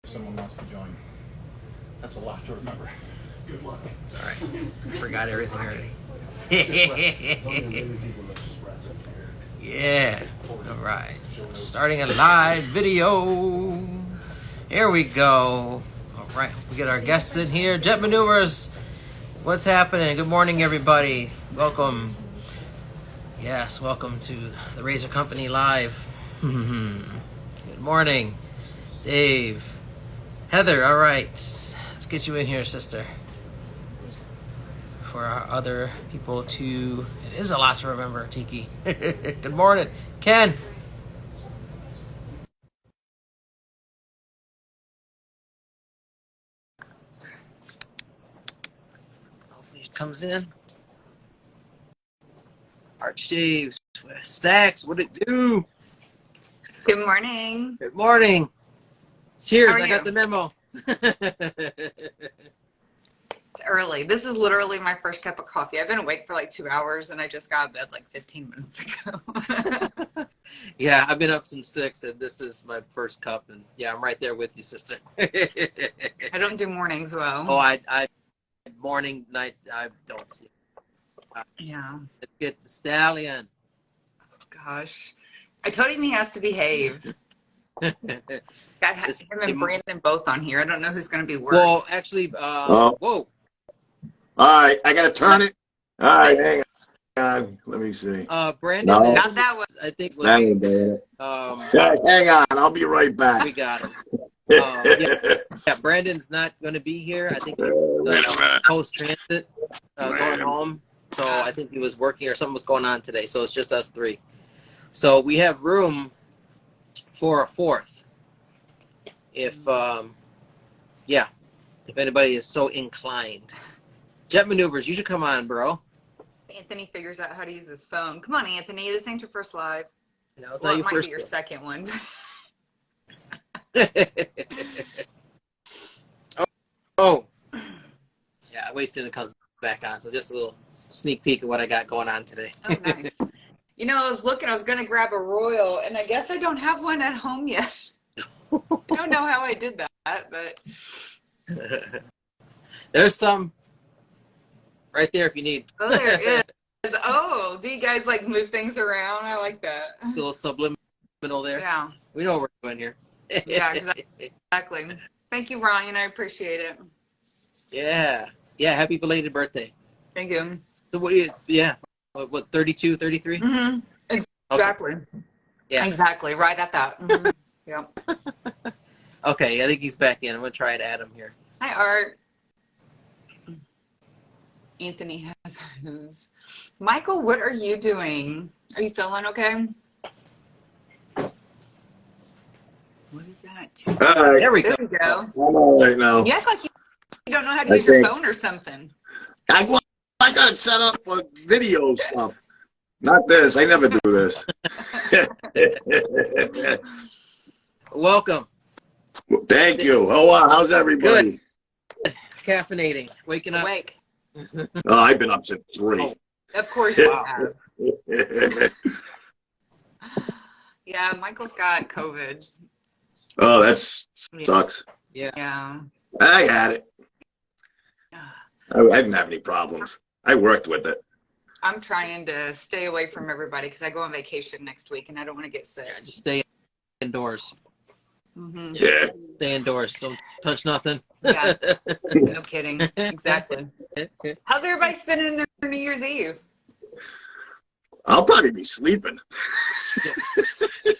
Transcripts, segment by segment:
someone wants to join. That's a lot to remember. Good luck. It's all right. Forgot everything already. Yeah. All right. Starting a live video. Here we go. All right. We get our guests in here. Jet Maneuvers. What's happening? Good morning, everybody. Welcome. Yes, welcome to the Razor Company Live. Good morning, Dave. Heather, all right. Let's get you in here, sister. For our other people to... It is a lot to remember, Tiki. Good morning. Ken. Hopefully it comes in. Art Shaves. Stacks, what'd it do? Good morning. Good morning. Cheers, How are I got you? the memo. It's early. This is literally my first cup of coffee. I've been awake for like 2 hours and I just got out of bed like 15 minutes ago. Yeah, I've been up since 6 and this is my first cup. And yeah, I'm right there with you, sister. I don't do mornings well. Oh, I morning, night, I don't see it. Yeah. Let's get the Stallion. Gosh. I told him he has to behave. Got him and Brandon both on here. I don't know who's going to be worse. Well, actually, whoa. All right, I gotta turn it. All right, hang on. Let me see. Brandon, No. Not that one. I think was, Hang on, I'll be right back. we got him. Yeah, Brandon's not going to be here. I think he's post-transit going home. So I think he was working or something was going on today. So it's just us three. So we have room for a fourth. If anybody is so inclined. Jet Maneuvers, you should come on, bro. Anthony figures out how to use his phone. Come on, Anthony. This ain't your first live. No, it's Well, not it your might first be your second one. Oh. Yeah, wait till it comes back on. So just a little sneak peek of what I got going on today. Oh, nice. You know, I was looking, I was going to grab a Royal, and I guess I don't have one at home yet. I don't know how I did that, but... There's some right there if you need. Oh, there is. Oh, do you guys, like, move things around? I like that. A little subliminal there. Yeah. We know what we're doing here. Yeah, exactly. Thank you, Ryan. I appreciate it. Yeah. Yeah, happy belated birthday. Thank you. So what do you, yeah. What 32, 33? Mm-hmm. Exactly. Okay. Yeah. Exactly. Right at that. Mm-hmm. Yeah. Okay, I think he's back in. I'm going to try to add him here. Hi, Art. Anthony has who's. Michael, what are you doing? Are you feeling okay? What is that? All right, There we go. There we go. I'm all right now. You act like you don't know how to use your phone or something. I got it set up for video stuff. Not this. I never do this. Welcome. Thank you. Oh, how's everybody? Good. Caffeinating. Waking up. Awake. Oh, I've been up since 3. Of course you Wow. have. Yeah, Michael's got COVID. Oh, that sucks. Yeah. Yeah. I had it. I didn't have any problems. I worked with it. I'm trying to stay away from everybody because I go on vacation next week and I don't want to get sick. Yeah, just stay indoors. Mm-hmm. Yeah. Stay indoors. Don't touch nothing. Yeah. No kidding. Exactly. How's everybody spending their New Year's Eve? I'll probably be sleeping.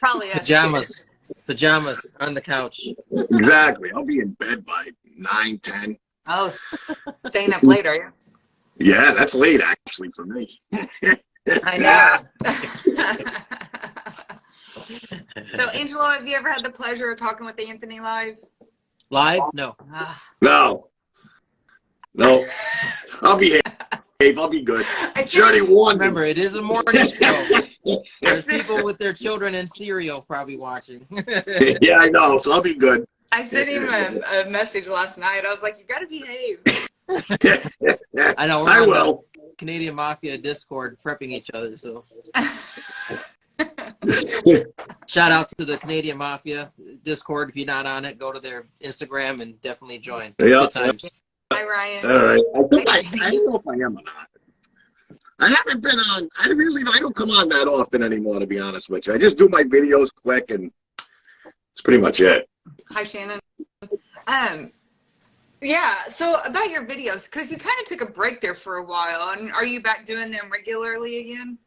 Probably us Pajamas. Pajamas on the couch. Exactly. I'll be in bed by 9, 10. Oh, staying up late, are you? Yeah, that's late actually for me. I know. So, Angelo, have you ever had the pleasure of talking with Anthony live? Live? No. No. I'll behave. I'll be good. She already warned me. Remember, it is a morning show. There's people with their children and cereal probably watching. Yeah, I know. So I'll be good. I sent him a message last night. I was like, you got to behave. I know. We're on the Canadian Mafia Discord prepping each other. So Shout out to the Canadian Mafia Discord. If you're not on it, go to their Instagram and definitely join. It's Yeah. good times. Hi, Ryan. All right. I think Hi, I Jenny. don't know if I am or not. I haven't been on. I don't come on that often anymore, to be honest with you. I just do my videos quick, and it's pretty much it. Hi, Shannon. Yeah, so about your videos, because you kind of took a break there for a while, and are you back doing them regularly again?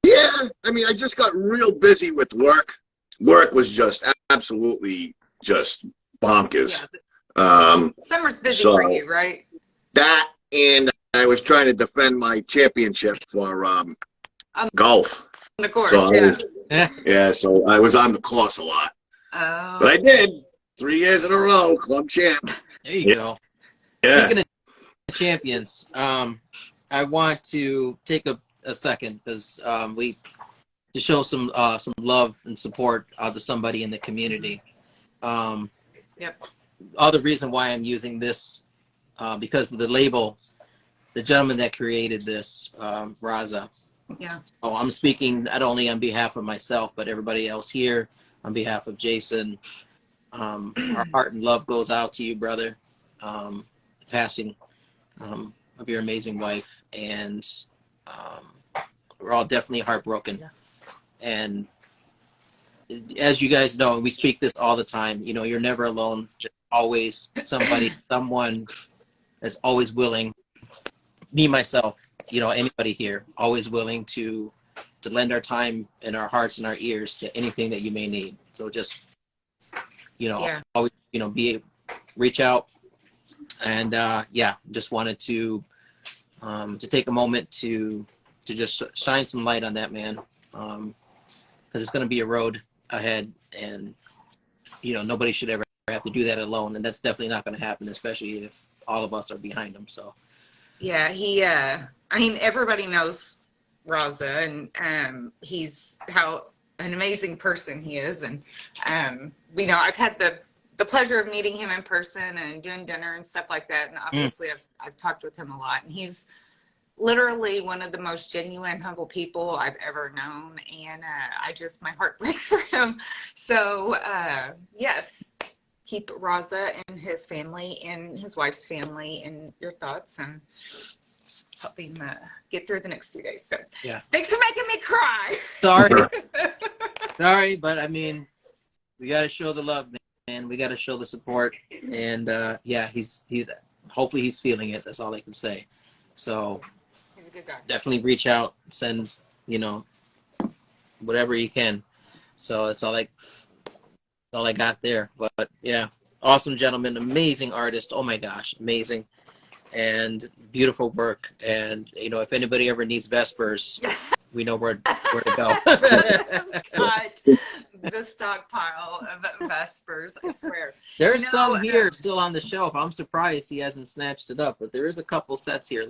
Yeah, I mean, I just got real busy with work. Work was just absolutely just bonkers. Yeah. Summer's busy so for you, right? that, and I was trying to defend my championship for golf. On the course, So yeah. yeah, so I was on the course a lot. Oh. But I did 3 years in a row, club champ. There you go. Yeah. Speaking of champions, I want to take a second because to show some love and support to somebody in the community. Yep. Other reason why I'm using this because of the label, the gentleman that created this, Raza. Yeah. Oh, I'm speaking not only on behalf of myself, but everybody else here, on behalf of Jason. Our heart and love goes out to you, brother. The passing of your amazing wife, and we're all definitely heartbroken. Yeah. And as you guys know, we speak this all the time. You know, you're never alone. There's always someone that's always willing. Me, myself, you know, anybody here, always willing to lend our time and our hearts and our ears to anything that you may need. So just, you know, Yeah. always, you know, reach out. And just wanted to take a moment to just shine some light on that, man, because it's going to be a road ahead, and you know, nobody should ever have to do that alone, and that's definitely not going to happen, especially if all of us are behind him. So Yeah, he, I mean, everybody knows Raza, and he's how an amazing person he is. And, you know, I've had the pleasure of meeting him in person and doing dinner and stuff like that. And obviously I've talked with him a lot, and he's literally one of the most genuine, humble people I've ever known. And my heart breaks for him. So, yes, keep Raza and his family and his wife's family in your thoughts, and help him get through the next few days. So, yeah, thanks for making me cry. sorry, but I mean, we got to show the love, man. We got to show the support, and he's hopefully he's feeling it. That's all I can say. So He's a good guy. definitely reach out, send, you know, whatever you can. So that's all I got there. But yeah, awesome gentleman, amazing artist. Oh my gosh, amazing, and beautiful work. And you know, if anybody ever needs Vespers, we know where to go. Got the stockpile of Vespers, I swear. There's some here still on the shelf. I'm surprised he hasn't snatched it up, but there is a couple sets here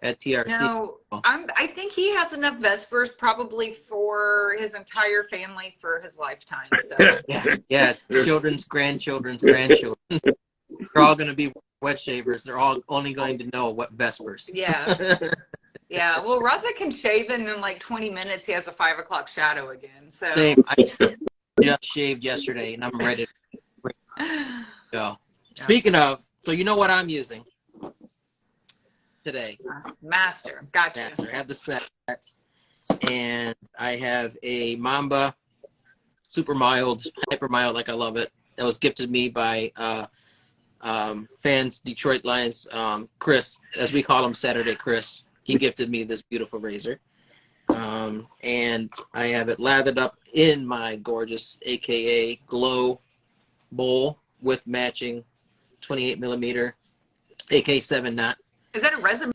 at TRC. No, I think he has enough Vespers probably for his entire family for his lifetime. So yeah, children's, grandchildren's, grandchildren. They're all going to be wet shavers. They're all only going to know what Vespers. Yeah. Yeah, well, Raza can shave, and in like 20 minutes, he has a 5 o'clock shadow again. So Same. I just shaved yesterday, and I'm ready to go. Yeah. Speaking of, so you know what I'm using today? Master. Gotcha. Master. I have the set, and I have a Mamba, super mild, hyper mild, like I love it. That was gifted me by fans, Detroit Lions, Chris, as we call him, Saturday Chris. He gifted me this beautiful razor. And I have it lathered up in my gorgeous AKA Glow bowl with matching 28 millimeter AK-7 knot. Is that a resin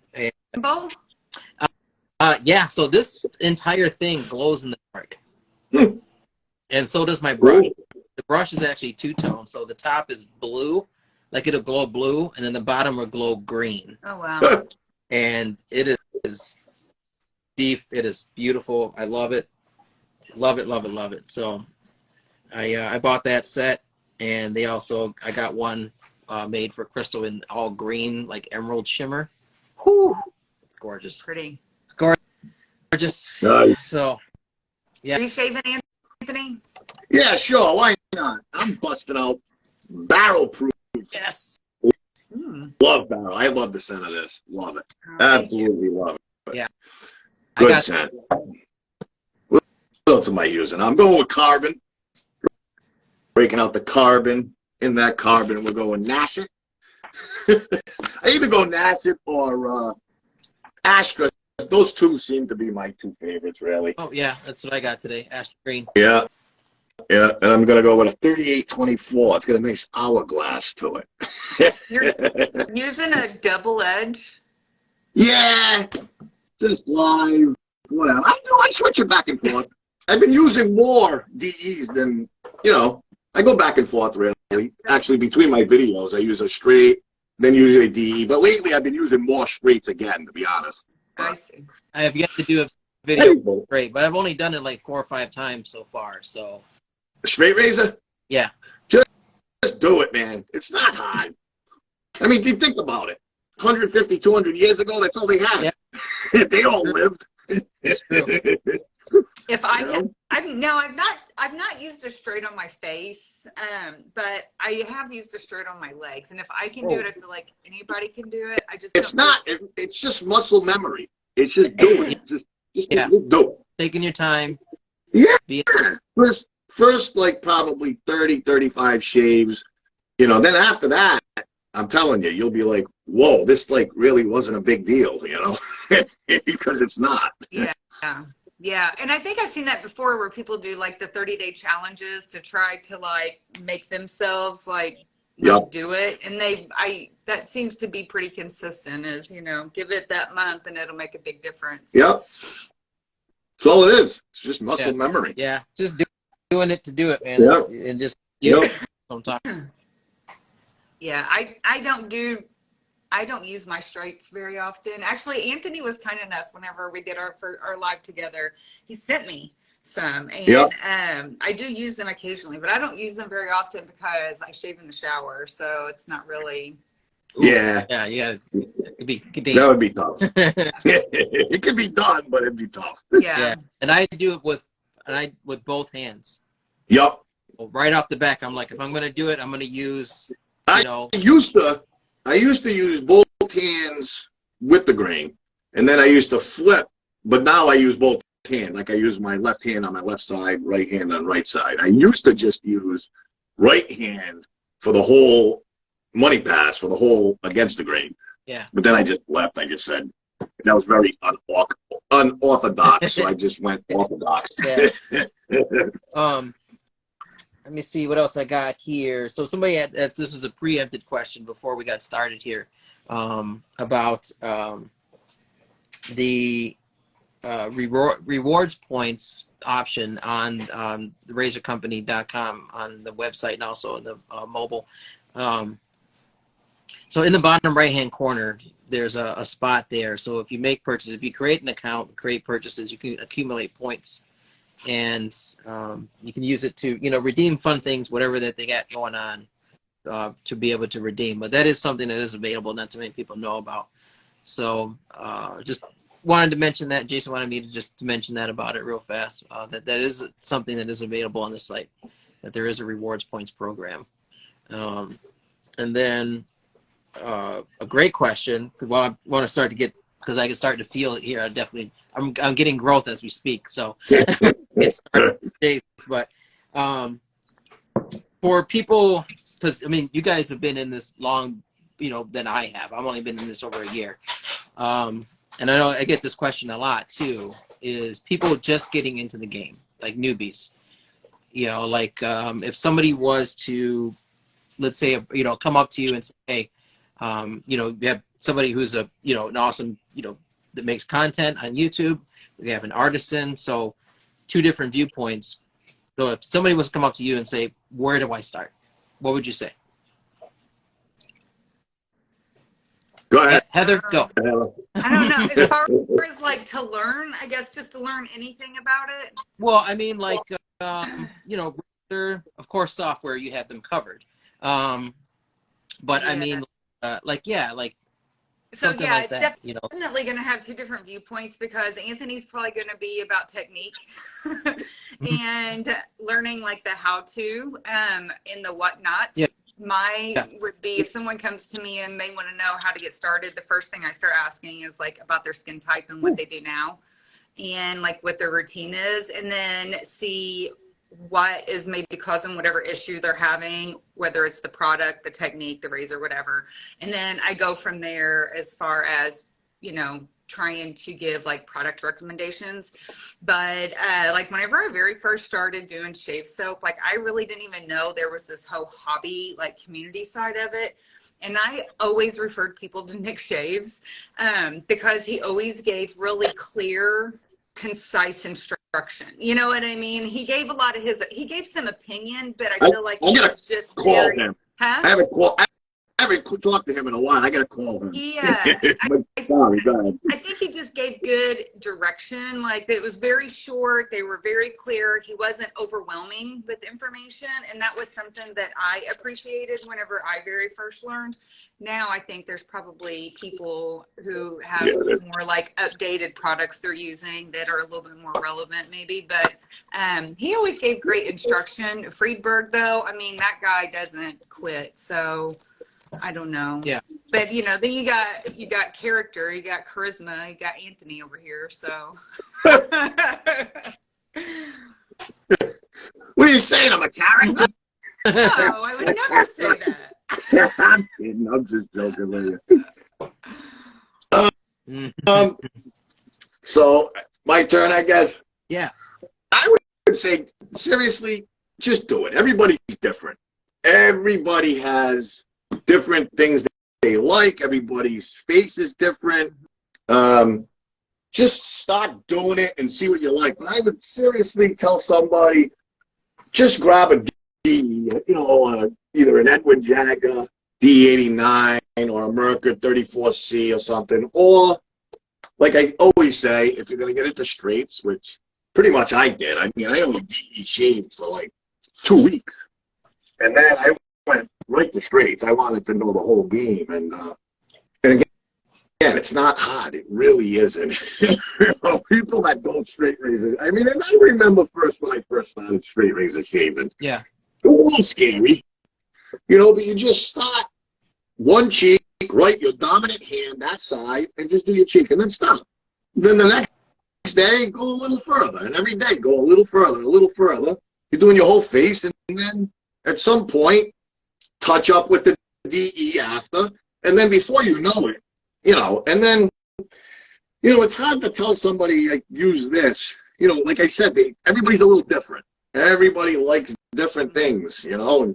bowl? Yeah, so this entire thing glows in the dark. And so does my brush. The brush is actually two-tone, so the top is blue, like it'll glow blue, and then the bottom will glow green. Oh, wow. And it is beef. It is beautiful. I love it. Love it, love it, love it. So I bought that set, and I got one made for Crystal in all green, like emerald shimmer. Whew. It's gorgeous. Pretty. It's gorgeous. Nice. So Yeah. Are you shaving, Anthony? Yeah, sure. Why not? I'm busting out barrel proof. Yes. Love barrel. I love the scent of this. Love it. Oh, thank you. Absolutely love it. Yeah. Good scent. What else am I using? I'm going with carbon. Breaking out the carbon. In that carbon, we're going Nasset. I either go Nasset or Astra. Those two seem to be my two favorites, really. Oh yeah, that's what I got today. Astra Green. Yeah. Yeah, and I'm gonna go with a 3824. It's got a nice hourglass to it. You're using a double edge? Yeah, just live, whatever. I switch it back and forth. I've been using more DEs than, I go back and forth, really. Actually, between my videos, I use a straight, then usually a DE. But lately, I've been using more straights again, to be honest. I see. I have yet to do a video straight, but I've only done it like 4 or 5 times so far. So. A straight razor? Yeah. Just do it, man. It's not hard. I mean, you think about it. 150, 200 years ago, that's all they had. Yeah. They all lived. It's true. If I can, I've not used a straight on my face, but I have used a straight on my legs. And if I can do it, I feel like anybody can do it. It's just muscle memory. It's just doing it. Just do it. Taking your time. Yeah. First, like probably 30, 35 shaves. Then after that, I'm telling you, you'll be like, whoa, this like really wasn't a big deal, because it's not. Yeah. Yeah. And I think I've seen that before where people do like the 30-day challenges to try to like make themselves like do it. And that seems to be pretty consistent is, give it that month and it'll make a big difference. Yep. That's all it is. It's just muscle memory. Yeah. Just doing it to do it, man. Yep. And just sometimes. Yeah. I don't use my straights very often. Actually, Anthony was kind enough whenever we did our live together. He sent me some, and I do use them occasionally, but I don't use them very often because I shave in the shower, so it's not really. Yeah. Yeah, you gotta that would be tough. It could be done, but it'd be tough. Yeah. And I do it with both hands. Yep. Well, right off the back, I'm like, if I'm gonna do it, I'm gonna use. I used to use both hands with the grain, and then I used to flip, but now I use both hands. Like I use my left hand on my left side, right hand on right side. I used to just use right hand for the whole money pass, for the whole against the grain. Yeah. But then I just left. I just said, that was very unorthodox, so I just went orthodox. Yeah. Let me see what else I got here. So somebody this was a preempted question before we got started here about the rewards points option on the razorcompany.com on the website and also on the mobile. So in the bottom right hand corner, there's a spot there. So if you make purchases, if you create an account, create purchases, you can accumulate points. And you can use it to, redeem fun things, whatever that they got going on, to be able to redeem. But that is something that is available, not too many people know about. So just wanted to mention that. Jason wanted me to mention that about it real fast. That is something that is available on the site, that there is a rewards points program. And then a great question, because I want to start to get, because I can start to feel it here. I'm getting growth as we speak. So it's starting, but for people, because you guys have been in this long, than I have. I've only been in this over a year, and I know I get this question a lot too. Is people just getting into the game, like newbies? If somebody was to, let's say, come up to you and say, hey, you have somebody who's an awesome, that makes content on YouTube. We have an artisan, so 2 different viewpoints. So if somebody was to come up to you and say, where do I start? What would you say? Go ahead. Heather, go. I don't know. As far as like to learn, I guess just to learn anything about it. Well, of course, software, you have them covered. But yeah. So something yeah, like it's that, you know. definitely going to have two different viewpoints because Anthony's probably going to be about technique and learning like the how to and the whatnots. Yeah. My Yeah. would be if someone comes to me and they want to know how to get started, the first thing I start asking is like about their skin type and what they do now and like what their routine is, and then see what is maybe causing whatever issue they're having, whether it's the product, the technique, the razor, whatever. And then I go from there as far as, you know, trying to give like product recommendations. But like whenever I very first started doing shave soap, like I really didn't even know there was this whole hobby, like community side of it. And I always referred people to Nick Shaves because he always gave really clear, concise instruction. You know what I mean? He gave a lot of he gave some opinion, but I feel like he was just call him. Huh? I haven't talked to him in a while. I got to call him. Yeah. Sorry, go ahead. I think he just gave good direction. Like it was very short. They were very clear. He wasn't overwhelming with information. And that was something that I appreciated whenever I very first learned. Now I think there's probably people who have more like updated products they're using that are a little bit more relevant maybe. But he always gave great instruction. Friedberg though, I mean, that guy doesn't quit. So I don't know. Yeah. But you know, then you got character, you got charisma, you got Anthony over here, so What are you saying? I'm a character? no, I would never say that. I'm kidding. I'm just joking with you. So my turn, I guess. Yeah. I would say seriously, just do it. Everybody's different. Everybody has different things that they like. Everybody's face is different. Just start doing it and see what you like. But I would seriously tell somebody, just grab a D, you know, either an Edwin Jagger D89 or a Mercer 34C or something. Or, like I always say, if you're going to get into straights, which pretty much I did. I mean, I only DE shaved for like 2 weeks. And then I went right to straights. I wanted to know the whole game. And again, it's not hard. It really isn't. You know, people that don't straight razor. I mean, and I remember when I first started straight razor shaving. Yeah. It was scary. You know, but you just start one cheek, right, your dominant hand, that side, and just do your cheek, and then stop. Then the next day, go a little further. And every day, go a little further, a little further. You're doing your whole face, and then at some point, touch up with the DE after, and then before you know it, you know, and then, you know, it's hard to tell somebody, like, use this. You know, like I said, everybody's a little different. Everybody likes different things, you know, and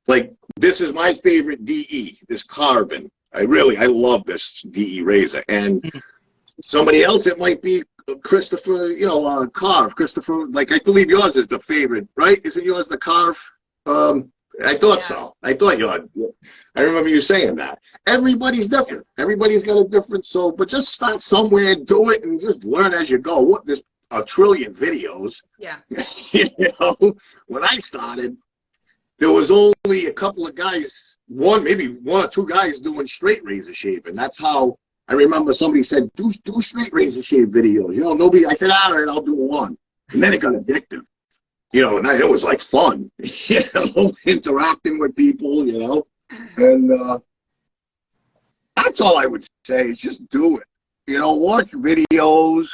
like, this is my favorite DE, this carbon. I love this DE razor. And somebody else, it might be Christopher, you know, Carve. Christopher, like, I believe yours is the favorite, right? Isn't yours the Carve? I thought so. I remember you saying that. Everybody's different. Everybody's got a different but just start somewhere, do it, and just learn as you go. There's a trillion videos. Yeah. You know, when I started, there was only a couple of guys, maybe one or two guys doing straight razor shaving. That's how I remember somebody said, do straight razor shave videos. You know, I said, all right, I'll do one. And then it got addictive. You know, and it was like fun, you know, interacting with people, you know. And that's all I would say is just do it. You know, watch videos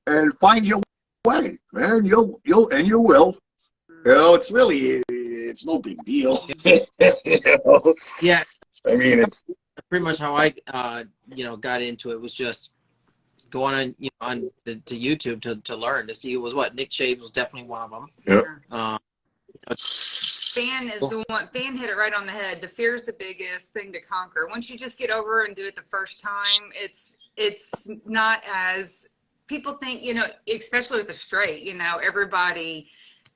and find your way, man. You will. You know, it's no big deal. You know? Yeah. I mean, it's pretty much how I, you know, got into it was just going on to YouTube to learn to see it was what Nick Shaves was definitely one of them. Yeah. Fan is the one. Fan hit it right on the head. The fear is the biggest thing to conquer. Once you just get over and do it the first time, it's not as people think. You know, especially with the straight. You know, everybody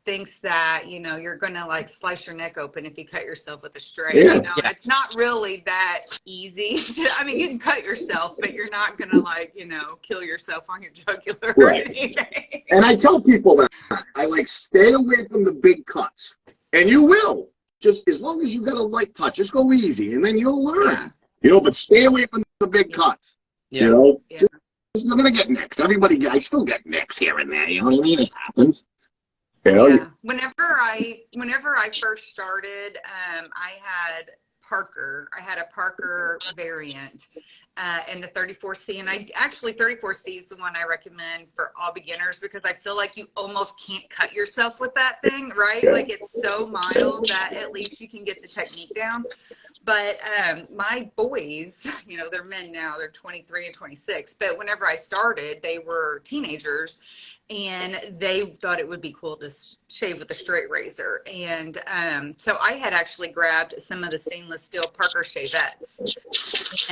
thinks that, you know, you're gonna like slice your neck open if you cut yourself with a straight. Yeah. You know, it's not really that easy. I mean, you can cut yourself, but you're not gonna like, you know, kill yourself on your jugular or anything. And I tell people that I like stay away from the big cuts, and you will. Just as long as you got a light touch, just go easy, and then you'll learn. You know, but stay away from the big cuts. Yeah. You know, Yeah. you're gonna get nicks. I still get nicks here and there. You know what I mean? It happens. You know, Yeah. Whenever I first started, I had Parker. I had a Parker variant in the 34C, and 34C is the one I recommend for all beginners because I feel like you almost can't cut yourself with that thing, right? Yeah. Like it's so mild that at least you can get the technique down. But my boys, you know, they're men now, they're 23 and 26. But whenever I started, they were teenagers and they thought it would be cool to shave with a straight razor. And so I had actually grabbed some of the stainless steel Parker shavettes.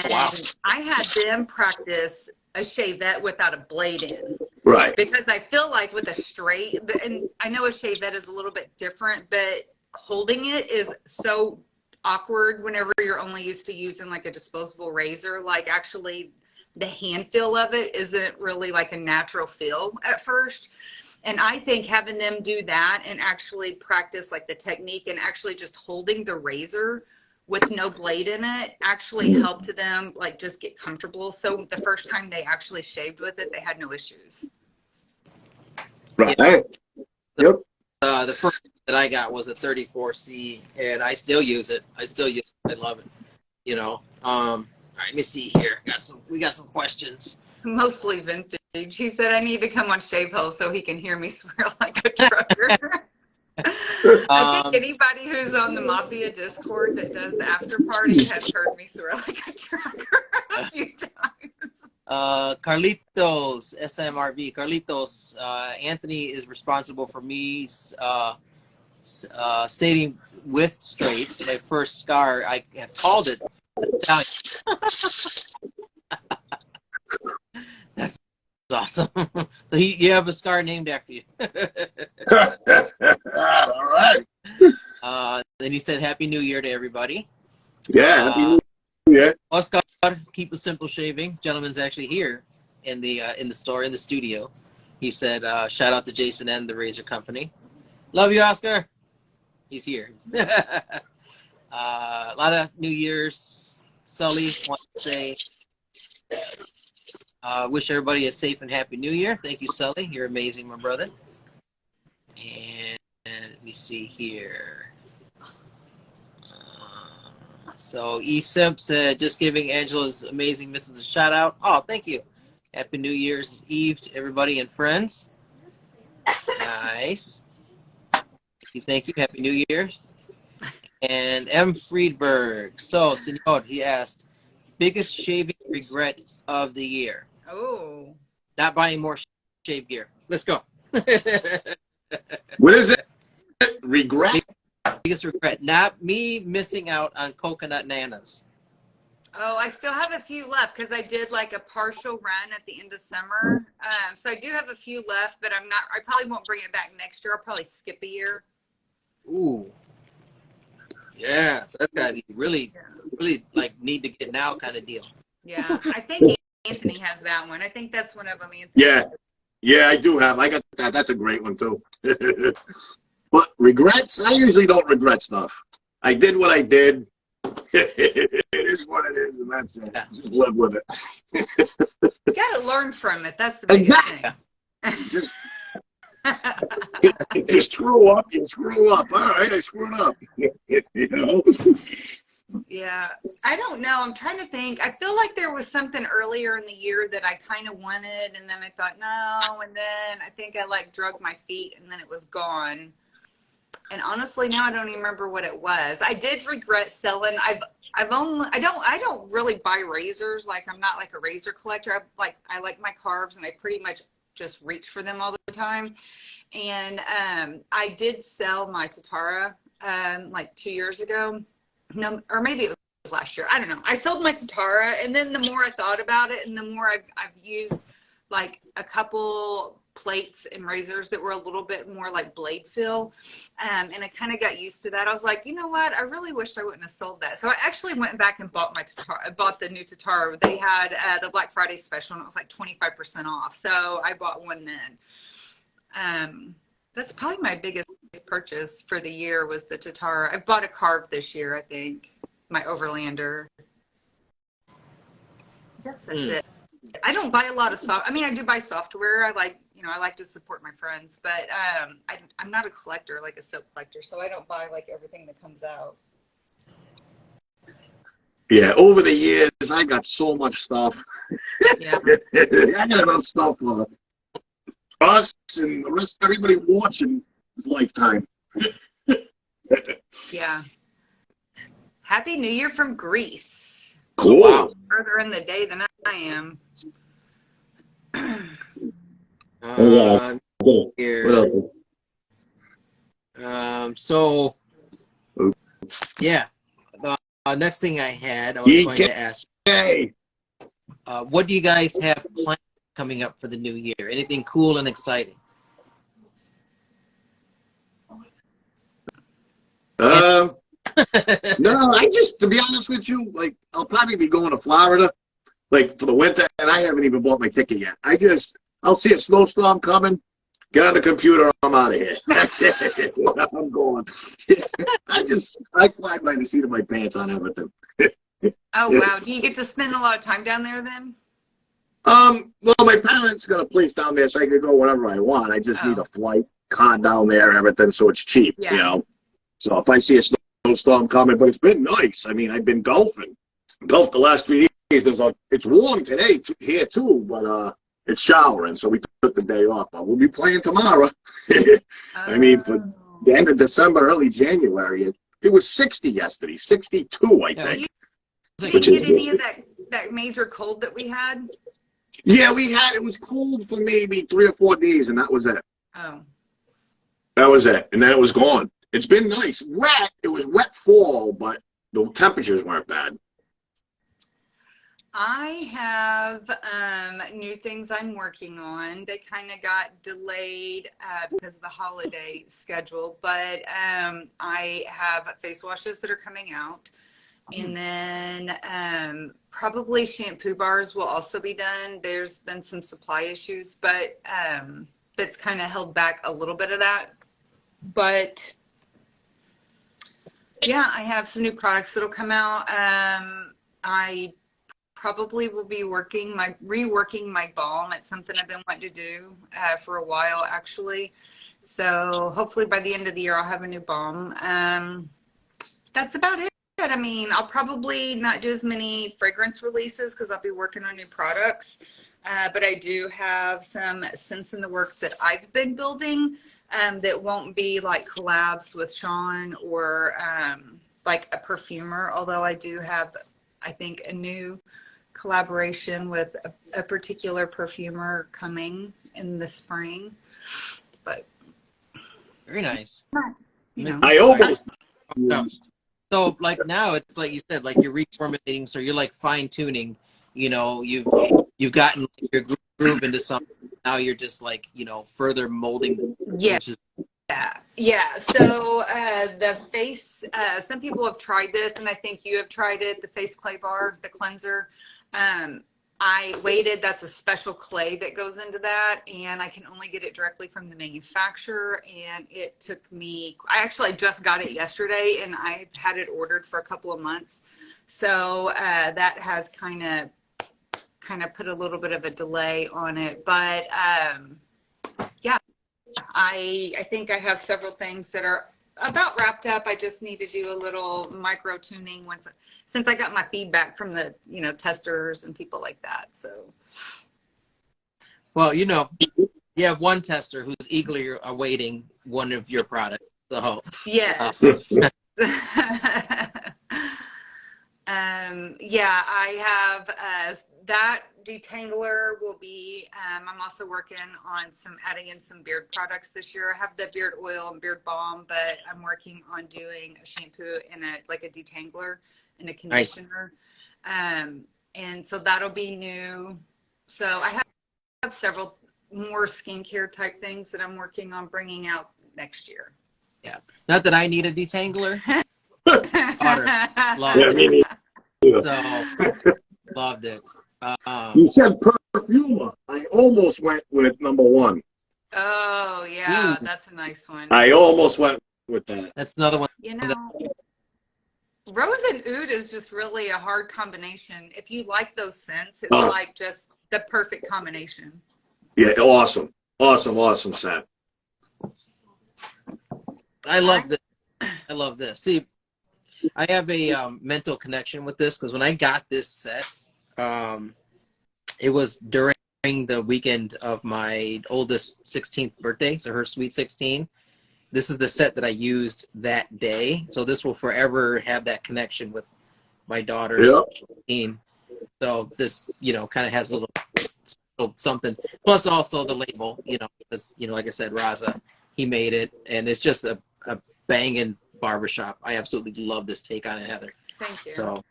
And Wow. I had them practice a shavette without a blade in. Right. Because I feel like with a straight, and I know a shavette is a little bit different, but holding it is so awkward whenever you're only used to using like a disposable razor. Like actually the hand feel of it isn't really like a natural feel at first. And I think having them do that and actually practice like the technique and actually just holding the razor with no blade in it actually helped them like just get comfortable. So the first time they actually shaved with it, they had no issues. Right. Yeah. Yep. The first that I got was a 34C, and I still use it. I love it. You know. All right, let me see here. We got some questions. Mostly vintage. He said I need to come on Shave Hole so he can hear me swear like a trucker. I think anybody who's on the Mafia Discord that does the after party has heard me swear like a trucker a few times. Carlitos, SMRV. Carlitos, Anthony is responsible for me stating with straights. My first scar, I have called it Stallion. That's awesome. So you have a scar named after you. All right. Then he said, "Happy New Year to everybody." Yeah. Happy New Year. Oscar, keep a simple shaving. Gentleman's actually here in the store, in the studio. He said, "Shout out to Jason and the Razor Company. Love you, Oscar." He's here. A lot of New Year's. Sully wants to say, wish everybody a safe and happy New Year. Thank you, Sully. You're amazing, my brother. And let me see here. So E-Simp said, just giving Angelo's amazing missus a shout out. Oh, thank you. Happy New Year's Eve to everybody and friends. Nice. Thank you. Happy New Year. And M. Friedberg. So, Senor, he asked, biggest shaving regret of the year? Oh. Not buying more shave gear. Let's go. What is it? Regret? Biggest regret. Not me missing out on coconut nanas. Oh, I still have a few left because I did like a partial run at the end of summer. So I do have a few left, but I probably won't bring it back next year. I'll probably skip a year. Ooh. Yeah, so that's gotta be really like need to get now kind of deal. Yeah, I think Anthony has that one. I think that's one of them. Anthony. Yeah, I do have. I got that. That's a great one too. But regrets? I usually don't regret stuff. I did what I did. It is what it is, and that's it. Yeah. Just live with it. You got to learn from it. That's the biggest Exactly. thing. Just if you screw up, you screw up. All right, I screwed up. You know. Yeah, I don't know. I'm trying to think. I feel like there was something earlier in the year that I kind of wanted, and then I thought no, and then I think I like drug my feet, and then it was gone. And honestly, now I don't even remember what it was. I did regret selling. I don't really buy razors. Like I'm not like a razor collector. I like my carves, and I pretty much just reach for them all the time. And I did sell my Tatara like 2 years ago. No, or maybe it was last year. I don't know. I sold my Tatara, and then the more I thought about it, and the more I've used like a couple plates and razors that were a little bit more like blade fill, and I kind of got used to that. I was like, you know what? I really wished I wouldn't have sold that. So I actually went back and bought my Tatara. I bought the new Tatara. They had the Black Friday special, and it was like 25% off. So I bought one then. That's probably my biggest purchase for the year was the Tatara. I've bought a carve this year, I think. My Overlander. That's it. I don't buy a lot of I mean, I do buy software. I like, I like to support my friends, but I'm not a collector, like a soap collector, so I don't buy like everything that comes out. Yeah, over the years, I got so much stuff. Yeah. I got enough stuff for us and the rest, everybody watching his lifetime. Yeah. Happy New Year from Greece. Cool. Wow. Further in the day than I am. Here. So, yeah. The next thing I had, I was going to ask, what do you guys have planned coming up for the new year? Anything cool and exciting? No, to be honest with you, like, I'll probably be going to Florida, like, for the winter, and I haven't even bought my ticket yet. I'll see a snowstorm coming, get on the computer, I'm out of here. That's it. I'm going. I fly by the seat of my pants on everything. Oh, wow. Do you get to spend a lot of time down there then? Well, my parents got a place down there, so I could go whenever I want. I just need a flight, car down there, everything, so it's cheap, So if I see a snowstorm coming, but it's been nice. I mean, I've been golfing. Golfed the last 3 days. It's warm today here too, but it's showering, so we took the day off. But we'll be playing tomorrow. I mean, for the end of December, early January, it was 60 yesterday, 62, I think. You didn't get any of that major cold that we had? Yeah, it was cold for maybe 3 or 4 days, and that was it. Oh. That was it, and then it was gone. It's been nice. Wet. It was wet fall, but the temperatures weren't bad. I have new things I'm working on. They kind of got delayed because of the holiday schedule, but I have face washes that are coming out. And then probably shampoo bars will also be done. There's been some supply issues, but that's kind of held back a little bit of that. But yeah, I have some new products that'll come out. I probably will be reworking my balm. It's something I've been wanting to do for a while, actually. So hopefully by the end of the year, I'll have a new balm. That's about it. I mean, I'll probably not do as many fragrance releases because I'll be working on new products. But I do have some scents in the works that I've been building that won't be like collabs with Sean or like a perfumer. Although I do have, I think, a new collaboration with a particular perfumer coming in the spring. But very nice. I almost. So like now it's like you said, like you're reformulating, so you're like fine tuning. You've gotten your groove into something. Now you're just like further molding. Yeah. So the face. Some people have tried this, and I think you have tried it. The face clay bar, the cleanser. I waited. That's a special clay that goes into that, and I can only get it directly from the manufacturer. And it took me. I just got it yesterday, and I've had it ordered for a couple of months. So that has kind of put a little bit of a delay on it, but yeah, I think I have several things that are about wrapped up. I just need to do a little micro tuning since I got my feedback from the testers and people like that. So, well, you have one tester who's eagerly awaiting one of your products. So yes. Yeah, I have that detangler will be, I'm also working on adding in some beard products this year. I have the beard oil and beard balm, but I'm working on doing a shampoo and a detangler and a conditioner. Nice. And so that'll be new. So I have several more skincare type things that I'm working on bringing out next year. Yeah. Not that I need a detangler. Loved it. You said perfumer. I almost went with number one. Oh yeah, that's a nice one. I almost went with that. That's another one. Rose and oud is just really a hard combination. If you like those scents, it's Oh, like just the perfect combination. yeah, awesome. Awesome scent. I love this. I love this. See, I have a mental connection with this because when I got this set, it was during the weekend of my oldest 16th birthday, so her sweet 16. This is the set that I used that day, so this will forever have that connection with my daughter's Yeah. 16. So this, kind of has a little something. Plus, also the label, because like I said, Raza, he made it, and it's just a banging barbershop. I absolutely love this take on it, Heather. Thank you. So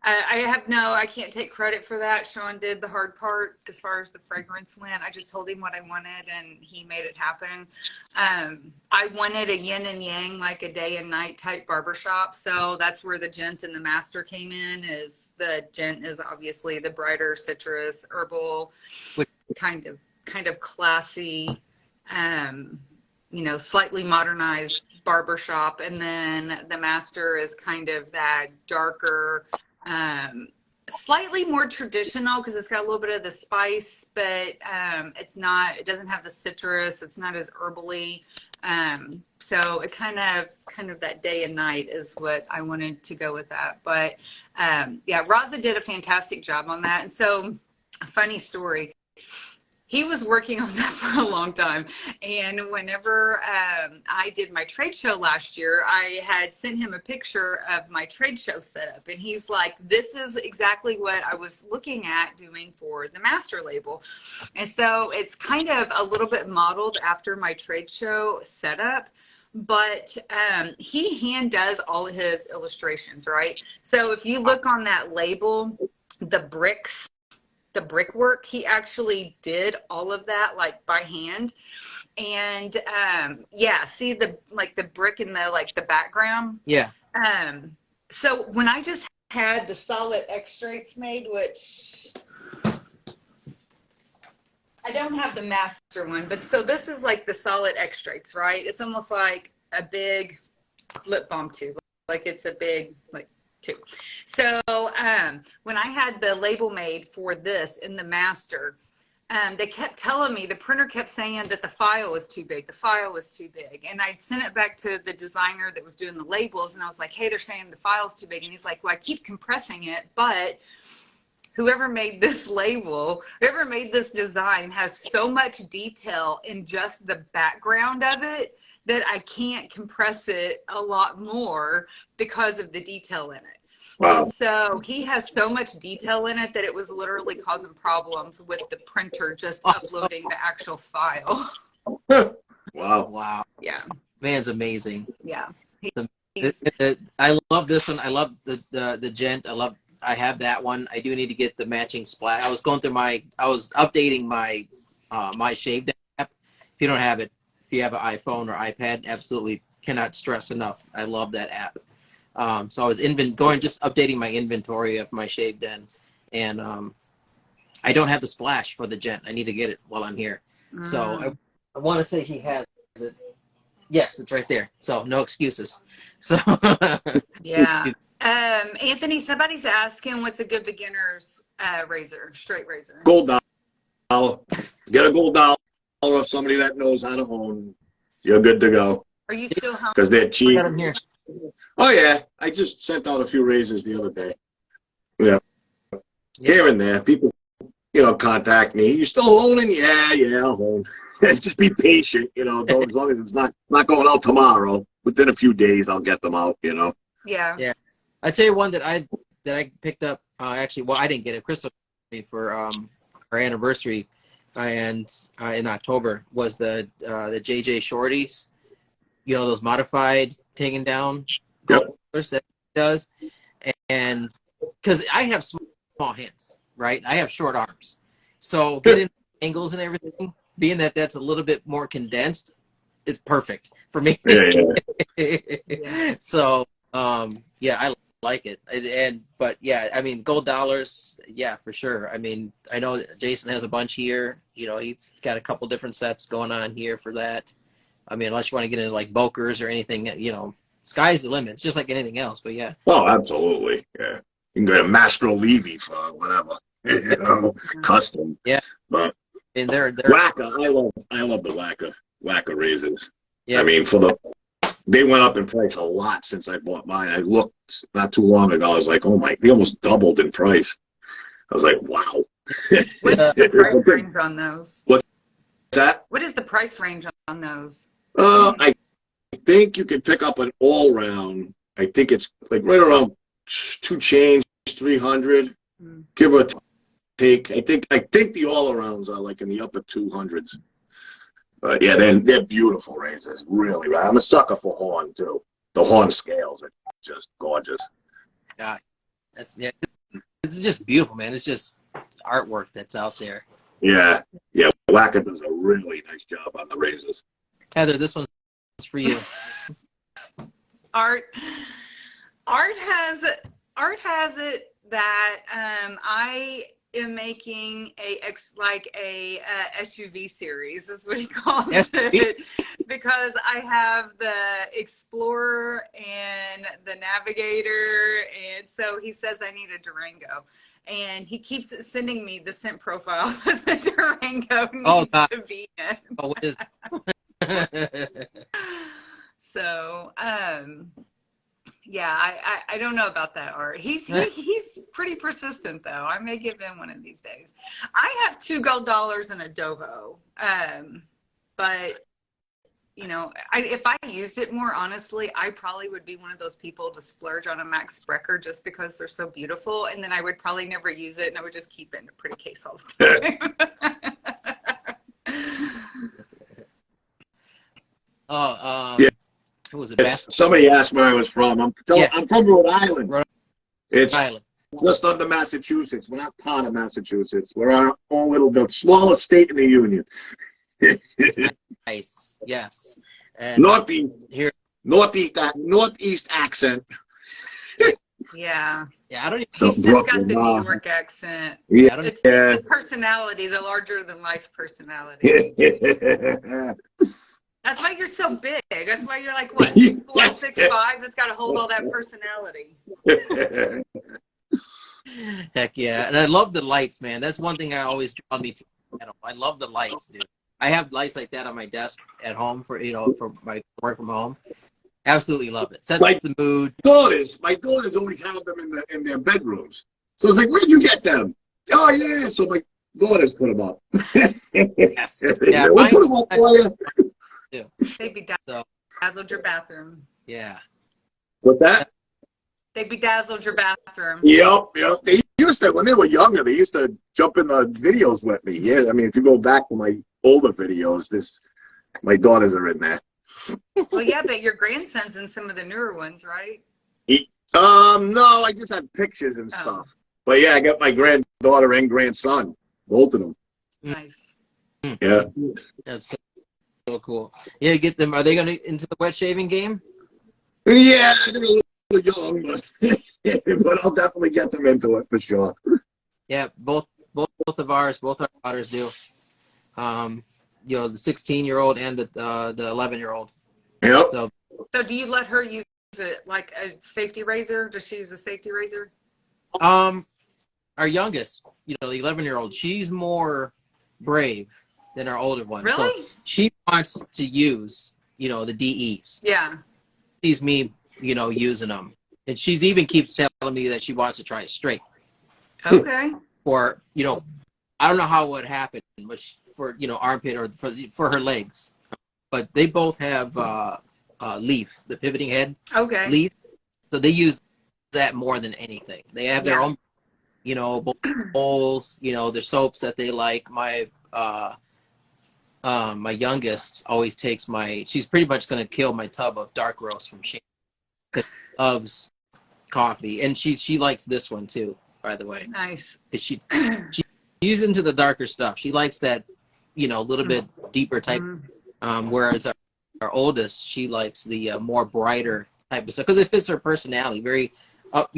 I can't take credit for that. Sean did the hard part as far as the fragrance went. I just told him what I wanted and he made it happen. I wanted a yin and yang, like a day and night type barbershop. So that's where the gent and the master came in. Is the gent is obviously the brighter citrus, herbal, kind of classy, slightly modernized barbershop. And then the master is kind of that darker, slightly more traditional because it's got a little bit of the spice, but it doesn't have the citrus. It's not as herbally. So it kind of that day and night is what I wanted to go with that. But yeah, Raza did a fantastic job on that. And so, a funny story. He was working on that for a long time. And whenever I did my trade show last year, I had sent him a picture of my trade show setup. And he's like, this is exactly what I was looking at doing for the master label. And so it's kind of a little bit modeled after my trade show setup. But he hand does all of his illustrations, right? So if you look on that label, the brickwork, he actually did all of that like by hand. And yeah, see the brick in the background. yeah. So when I just had the solid extracts made, which I don't have the master one, but so this is like the solid extracts, right? It's almost like a big lip balm tube, like it's a big too. So when I had the label made for this in the master, they kept telling me, the printer kept saying that the file was too big. The file was too big. And I sent it back to the designer that was doing the labels. And I was like, hey, they're saying the file's too big. And he's like, well, I keep compressing it, but whoever made this label, whoever made this design has so much detail in just the background of it that I can't compress it a lot more because of the detail in it. Wow. And so he has so much detail in it that it was literally causing problems with the printer just uploading the actual file. Wow. Yeah. Man's amazing. Yeah. I love this one. I love the gent. I have that one. I do need to get the matching splash. I was updating my my shaved app. If you don't have it, if you have an iPhone or iPad, absolutely cannot stress enough. I love that app. So I was just updating my inventory of my shave den, and I don't have the splash for the gent. I need to get it while I'm here. So I want to say he has it. Yes, it's right there. So no excuses. So yeah. Anthony, somebody's asking what's a good beginner's razor, straight razor. Gold dollar. Get a gold dollar of somebody that knows how to hone. You're good to go. Are you still home? Because they're I cheap. got him here. Oh yeah, I just sent out a few razors the other day. Yeah, here and there, people, contact me. You still honing? Yeah, I'll hone. Just be patient, Don't, as long as it's not going out tomorrow. Within a few days, I'll get them out. Yeah. Yeah, I tell you one that I picked up. Actually, well, I didn't get it. Crystal got me for our anniversary, and in October was the JJ Shorties. Those modified taken down colors that it does. And because I have small hands, right? I have short arms. So getting angles and everything, being that that's a little bit more condensed, is perfect for me. Yeah. So, yeah, I like it. But yeah, I mean, gold dollars, yeah, for sure. I mean, I know Jason has a bunch here. He's got a couple different sets going on here for that. I mean, unless you want to get into like Bokers or anything, sky's the limit. It's just like anything else. But yeah. Oh, absolutely. Yeah. You can go to Mastro Levy for whatever, custom. Yeah. But And they're Wacka, I love the Wacka razors. Yeah. I mean, they went up in price a lot since I bought mine. I looked not too long ago. I was like, oh my, they almost doubled in price. I was like, wow. What's the price range on those? What's that? What is the price range on those? I think you can pick up an all round. I think it's like right around 2 change, 300, give or take. I think the all arounds are like in the upper 200s. But yeah, they're beautiful razors, really. Right? I'm a sucker for horn too. The horn scales are just gorgeous. Yeah, it's just beautiful, man. It's just artwork that's out there. Yeah. Wacka does a really nice job on the razors. Heather, this one's for you. Art has it that I am making a SUV series is what he calls it, because I have the Explorer and the Navigator, and so he says I need a Durango, and he keeps sending me the scent profile that the Durango needs to be in. Oh, what is So yeah, I don't know about that, Art. He's pretty persistent, though. I may give in one of these days. I have $2 and a Dovo, but you know, if I used it more honestly, I probably would be one of those people to splurge on a Max Sprecher just because they're so beautiful, and then I would probably never use it, and I would just keep it in a pretty case all the time. yeah. Who was it? Somebody asked where I was from. I'm from Rhode Island. It's Island. Just under Massachusetts. We're not part of Massachusetts. We're our own little bit smallest state in the union. Nice. Yes. And Northeast accent. Yeah. Yeah, I don't even. He's just got the New York accent. Yeah. It's the personality, the larger than life personality. That's why you're so big. That's why you're like, what, 6'4", 6'5"? It's got to hold all that personality. Heck yeah. And I love the lights, man. That's one thing I always draw me to. I love the lights, dude. I have lights like that on my desk at home for my work from home. Absolutely love it. Sets the mood. My daughters always have them in their bedrooms. So it's like, where'd you get them? Oh yeah. So my daughters put them up. Yes. Yeah. We'll put them up for you. They bedazzled your bathroom. Yeah. What's that? They bedazzled your bathroom. Yep. They used to, when they were younger, they used to jump in the videos with me. Yeah, I mean, if you go back to my older videos, my daughters are in there. Well, yeah, but your grandson's in some of the newer ones, right? No, I just have pictures and stuff. But yeah, I got my granddaughter and grandson, both of them. Nice. Yeah. That's so cool. Yeah, get them. Are they going to into the wet shaving game? Yeah, they're a little young, but I'll definitely get them into it for sure. Yeah, both of our daughters do. The 16-year-old and the 11-year-old. Yep. So do you let her use it like a safety razor? Does she use a safety razor? Our youngest, the 11-year-old, she's more brave than our older one. Really? So she wants to use, the DEs. Yeah. Sees me, using them. And she's even keeps telling me that she wants to try it straight. Okay. For, I don't know how it would happen, but for, armpit or for her legs. But they both have leaf, the pivoting head. Okay. Leaf. So they use that more than anything. They have their own, bowls, their soaps that they like. My youngest always takes she's pretty much going to kill my tub of dark roast from Shane. Loves coffee. And she likes this one too, by the way. Nice. She's into the darker stuff. She likes that, little bit deeper type. Whereas our oldest, she likes the more brighter type of stuff because it fits her personality. Very up,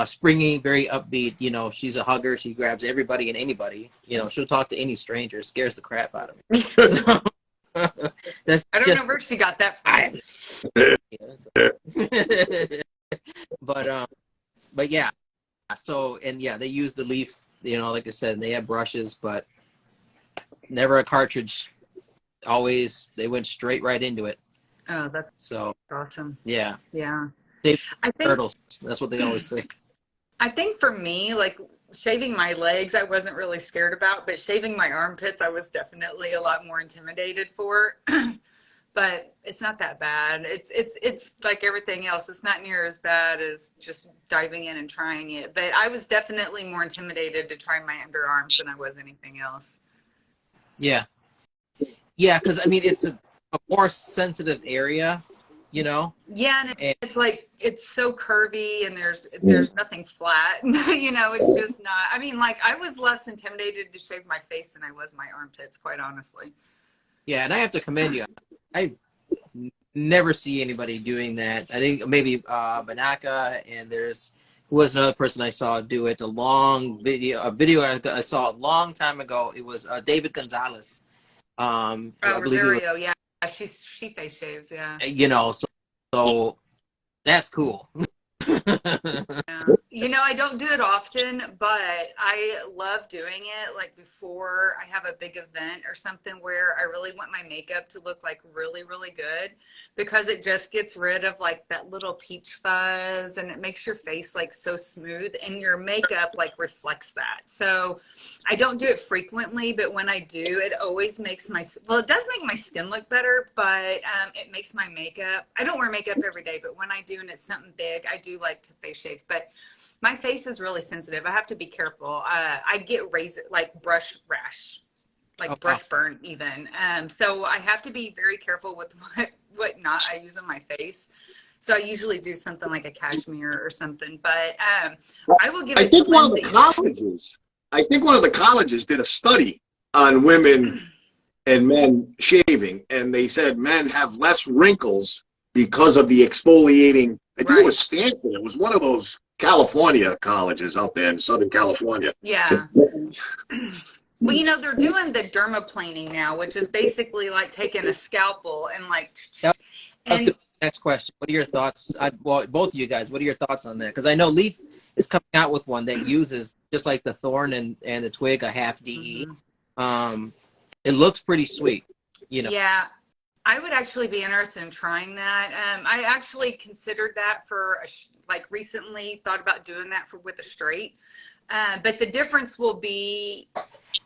springy, very upbeat. She's a hugger. She grabs everybody and anybody. She'll talk to any stranger. Scares the crap out of me. So, That's I don't just know where she got that from. I. But yeah. So and yeah, they use the leaf. You know, like I said, they have brushes, but never a cartridge. Always they went straight right into it. Oh, that's So awesome. yeah, Yeah. save I think turtles. That's what they always say. I think for me, like shaving my legs, I wasn't really scared about, but shaving my armpits, I was definitely a lot more intimidated for. But it's not that bad. It's like everything else. It's not near as bad as just diving in and trying it. But I was definitely more intimidated to try my underarms than I was anything else. Yeah, yeah, because I mean it's a more sensitive area, you know. Yeah, and And it's like it's so curvy and there's nothing flat. You know, it's just not. I mean, like I was less intimidated to shave my face than I was my armpits, quite honestly. yeah, and I have to commend you. I never see anybody doing that. I think maybe Banaka, and there's who was another person I saw do it. A video I saw a long time ago. It was David Gonzalez. Oh, I believe he was, Rosario, yeah, she face shaves, yeah. you know, so that's cool. Yeah. You know, I don't do it often, but I love doing it like before I have a big event or something where I really want my makeup to look like really, really good because it just gets rid of like that little peach fuzz and it makes your face like so smooth and your makeup like reflects that. So I don't do it frequently, but when I do, it always makes well, it does make my skin look better, but it makes my makeup. I don't wear makeup every day, but when I do and it's something big, I do like to face shave. But my face is really sensitive. I have to be careful. I get brush rash, like brush burn even. So I have to be very careful with what not I use on my face. So I usually do something like a cashmere or something. But I will give it to Lindsay. I think one of the colleges did a study on women and men shaving, and they said men have less wrinkles because of the exfoliating. I think it was Stanford. It was one of those California colleges out there in Southern California. Yeah. Well, you know, they're doing the dermaplaning now, which is basically like taking a scalpel and like. Next question. What are your thoughts? Well, both of you guys, what are your thoughts on that? Because I know Leaf is coming out with one that uses just like the thorn and the twig, a half DE. Mm-hmm. It looks pretty sweet, you know. Yeah, I would actually be interested in trying that. I actually considered that for like recently thought about doing that with a straight. But the difference will be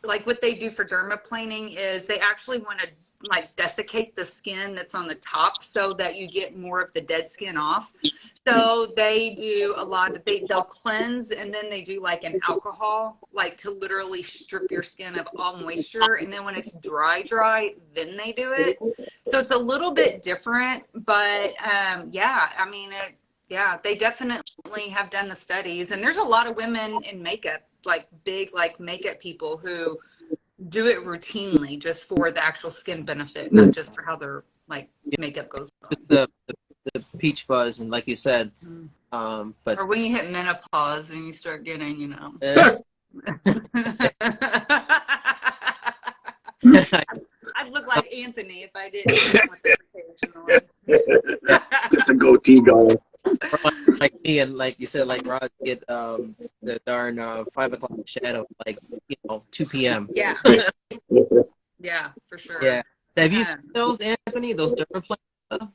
like what they do for dermaplaning is they actually want to like desiccate the skin that's on the top so that you get more of the dead skin off. So they do a lot of they'll cleanse and then they do like an alcohol like to literally strip your skin of all moisture, and then when it's dry then they do it. So it's a little bit different, but yeah, I mean yeah, they definitely have done the studies, and there's a lot of women in makeup, like big like makeup people who do it routinely just for the actual skin benefit, not just for how their like makeup goes on. The peach fuzz, and like you said, but or when you hit menopause and you start getting, you know. I'd look like Anthony if I didn't Get the goatee going. Like me, and like you said, like Rod get the darn 5 o'clock shadow, like 2 p.m. Yeah. Yeah, for sure. Yeah. Have you seen those, Anthony? Those dermaplane stuff?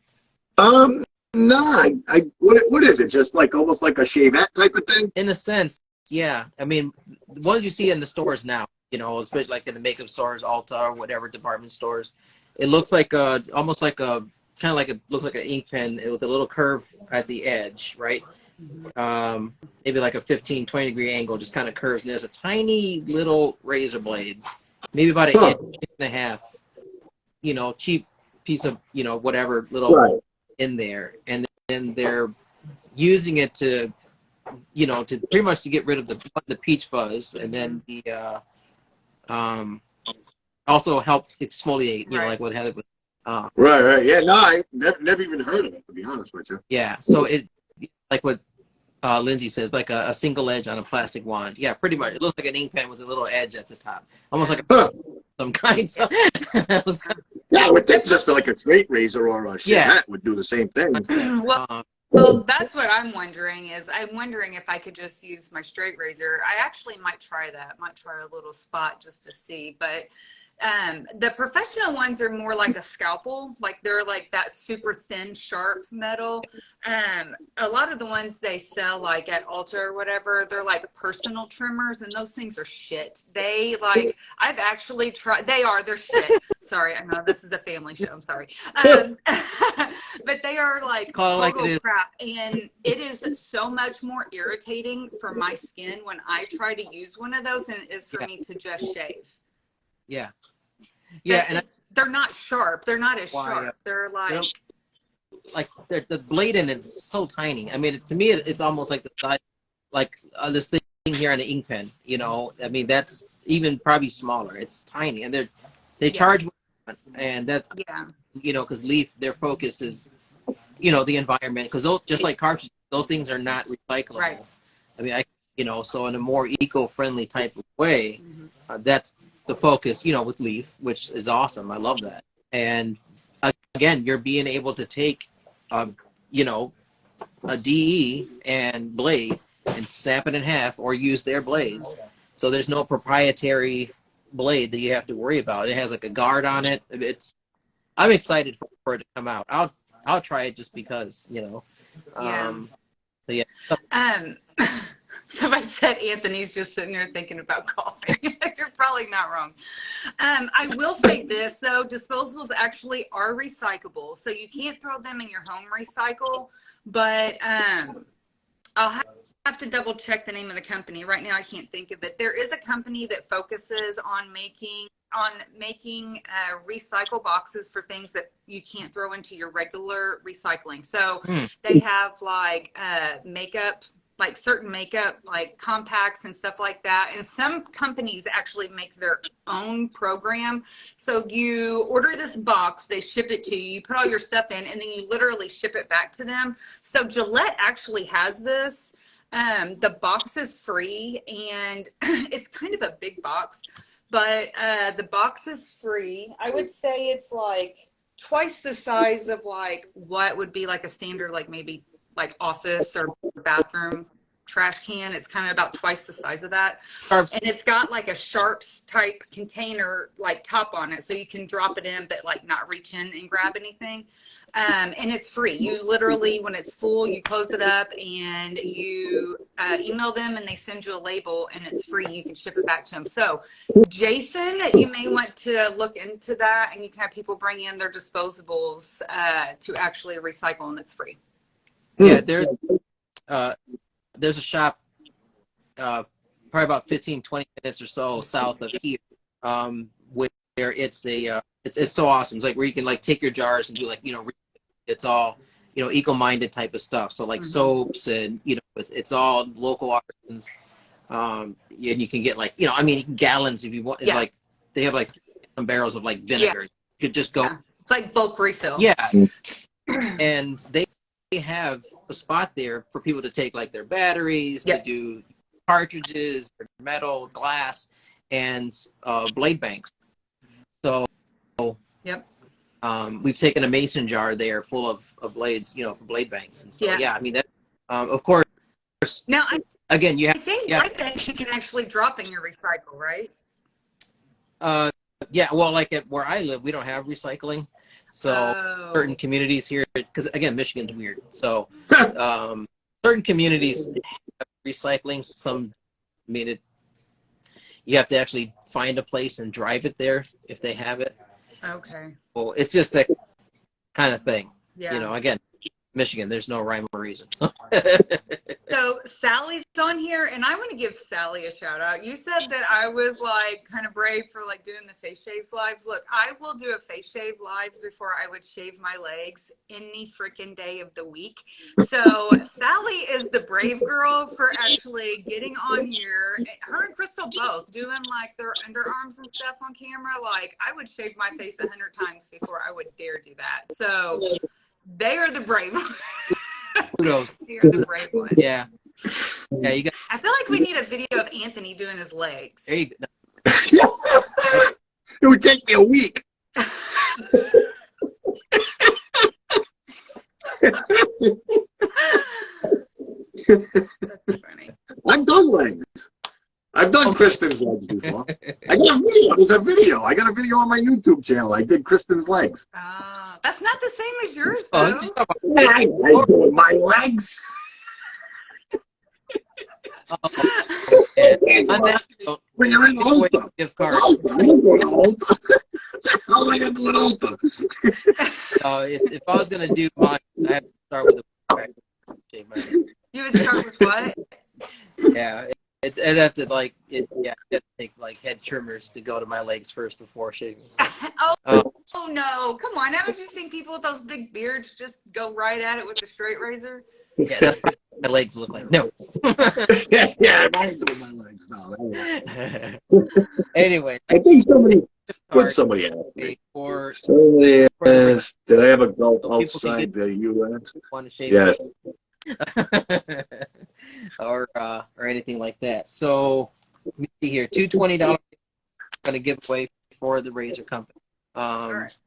No. What is it? Just like almost like a shavette type of thing? In a sense, yeah. I mean, the ones you see in the stores now, especially like in the makeup stores, Ulta or whatever department stores, it looks like almost like a kind of like looks like an ink pen with a little curve at the edge, right? Maybe like a 15, 20 degree angle, just kind of curves. And there's a tiny little razor blade, maybe about an inch and a half, cheap piece of, whatever little in there. And then they're using it to, to pretty much to get rid of the peach fuzz, and then the also help exfoliate, like what Heather was. Right. Yeah, no, I never even heard of it, to be honest with you. Yeah, so it, like what Lindsay says, like a single edge on a plastic wand. Yeah, pretty much. It looks like an ink pen with a little edge at the top. Almost like some kind. So Yeah, I would think just like a straight razor or a Chevette would do the same thing. Well, that's what I'm wondering is I'm wondering if I could just use my straight razor. I actually might try that. Might try a little spot just to see. But the professional ones are more like a scalpel. Like they're like that super thin, sharp metal. A lot of the ones they sell like at Ulta or whatever, they're like personal trimmers, and those things are shit. They like, I've actually tried, they're shit. Sorry, I know this is a family show. I'm sorry. But they are like total crap. And it is so much more irritating for my skin when I try to use one of those than it is for me to just shave. Yeah. Yeah. And they're not sharp. They're not as sharp. They're like the blade in it's so tiny. I mean, to me, it's almost like the size, like this thing here on the ink pen, you know, I mean, that's even probably smaller. It's tiny, and they charge, and that's, you know, because Leaf, their focus is, you know, the environment, because those, just like cartridges, those things are not recyclable. Right. I mean, you know, so in a more eco-friendly type of way, that's the focus, you know, with Leaf, which is awesome. I love that. And again, you're being able to take, you know, a DE and blade and snap it in half or use their blades. So there's no proprietary blade that you have to worry about. It has like a guard on it. I'm excited for it to come out. I'll try it just because, you know. So yeah. Somebody said Anthony's just sitting there thinking about coughing. You're probably not wrong. I will say this, though. Disposables actually are recyclable. So you can't throw them in your home recycle. But I'll have to double check the name of the company. Right now, I can't think of it. There is a company that focuses on making recycle boxes for things that you can't throw into your regular recycling. So they have like makeup, like certain makeup, like compacts and stuff like that. And some companies actually make their own program. So you order this box, they ship it to you, you put all your stuff in, and then you literally ship it back to them. So Gillette actually has this. The box is free, and it's kind of a big box, but the box is free. I would say it's like twice the size of like what would be like a standard, like maybe like office or bathroom trash can. It's kind of about twice the size of that. And it's got like a Sharps type container like top on it, so you can drop it in but like not reach in and grab anything. And it's free. You literally, when it's full, you close it up and you email them and they send you a label, and it's free. You can ship it back to them. So Jason, you may want to look into that, and you can have people bring in their disposables to actually recycle, and it's free. Yeah, there's a shop probably about 15-20 minutes or so south of here, where it's so awesome. It's like where you can like take your jars and do like, you know, it's all, you know, eco-minded type of stuff. So like soaps, and you know, it's all local artisans. And you can get like, you know, I mean, gallons if you want. Yeah. Like they have like some barrels of like vinegar. Yeah. You could just go. Yeah. It's like bulk refill. Yeah, and they have a spot there for people to take like their batteries, to do cartridges, metal, glass, and blade banks. So we've taken a mason jar there full of blades, you know, for blade banks. And so I mean that of course now again you have, I think blade banks you can actually drop in your recycle, right? Yeah, well, like at where I live, we don't have recycling. So certain communities here, because again, Michigan's weird. So certain communities have recycling. Some, I mean, you have to actually find a place and drive it there if they have it. Okay. Well, it's just that kind of thing. Yeah. You know, again, Michigan, there's no rhyme or reason. So. So Sally's on here, and I want to give Sally a shout out. You said that I was like kind of brave for like doing the face shaves lives. Look, I will do a face shave live before I would shave my legs any freaking day of the week. So Sally is the brave girl for actually getting on here. Her and Crystal both doing like their underarms and stuff on camera. Like I would shave my face 100 times before I would dare do that. So they are the brave ones. Kudos. You're the brave one. Yeah. Yeah, you got. I feel like we need a video of Anthony doing his legs. There you go. It would take me a week. That's funny. I've done legs. I've done Kristen's legs before. I got a video. There's a video. I got a video on my YouTube channel. I did Kristen's legs. That's not the same as yours, Oh, though. let's just talk I like doing my legs. about yeah. On that Angelo, note, when you're in Ulta. gift cards. Ulta. I don't go to Ulta. How am I going to do an Ulta? If I was gonna do mine, I have to start with a shave my legs. You would start with what? Yeah, I'd have to like it. Yeah, I'd have to take like head trimmers to go to my legs first before shaving. Oh no! Come on! Haven't you seen people with those big beards just go right at it with the straight razor? Yeah, that's what my legs look like. No. Yeah, I ain't doing my legs. No. Anyway, I think somebody card somebody asked me. for Somebody asked, did I have a golf So people can outside the U.S.? want to shave. Yes. or anything like that. So let me see here. $220 going to give away for the razor company. All right. So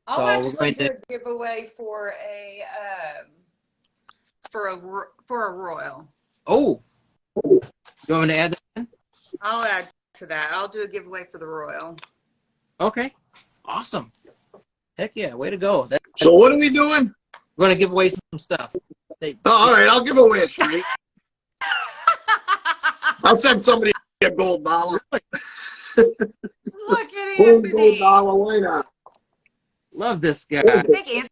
I'll we're actually going do to- a giveaway for a royal. Oh, you want me to add that in? I'll add to that. I'll do a giveaway for the royal. Okay, awesome. Heck yeah, way to go. So what are we doing? We're going to give away some stuff. All right, I'll give away a street. I'll send somebody a gold dollar. Look at Gold Anthony. dollar, why not? Love this guy. I think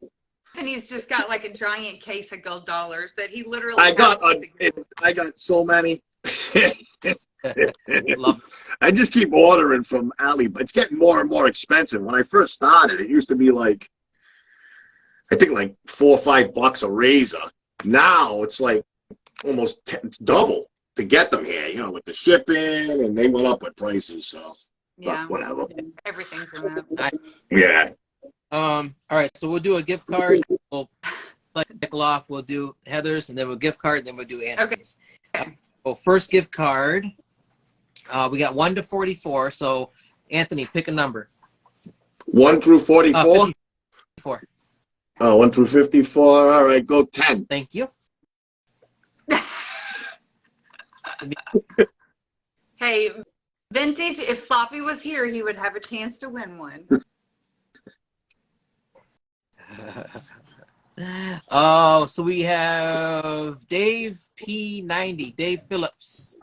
Anthony's just got like a giant case of gold dollars that he literally I got so many. Love I just keep ordering from Ali, but it's getting more and more expensive. When I first started, it used to be like, I think like $4 or $5 a razor. Now it's like almost it's double to get them here, you know, with the shipping, and they went up with prices. So, Yeah, but whatever. everything's went up. Yeah. All right, so we'll do a gift card. We'll cycle off. We'll do Heather's, and then we'll gift card, and then we'll do Anthony's. Okay. Well, first gift card. We got 1 to 44. So, Anthony, pick a number. 1 through 44? 54. Oh, 1 through 54. All right, go 10. Thank you. Hey, vintage, if Sloppy was here, he would have a chance to win one. Oh, so we have Dave P90, Dave Phillips.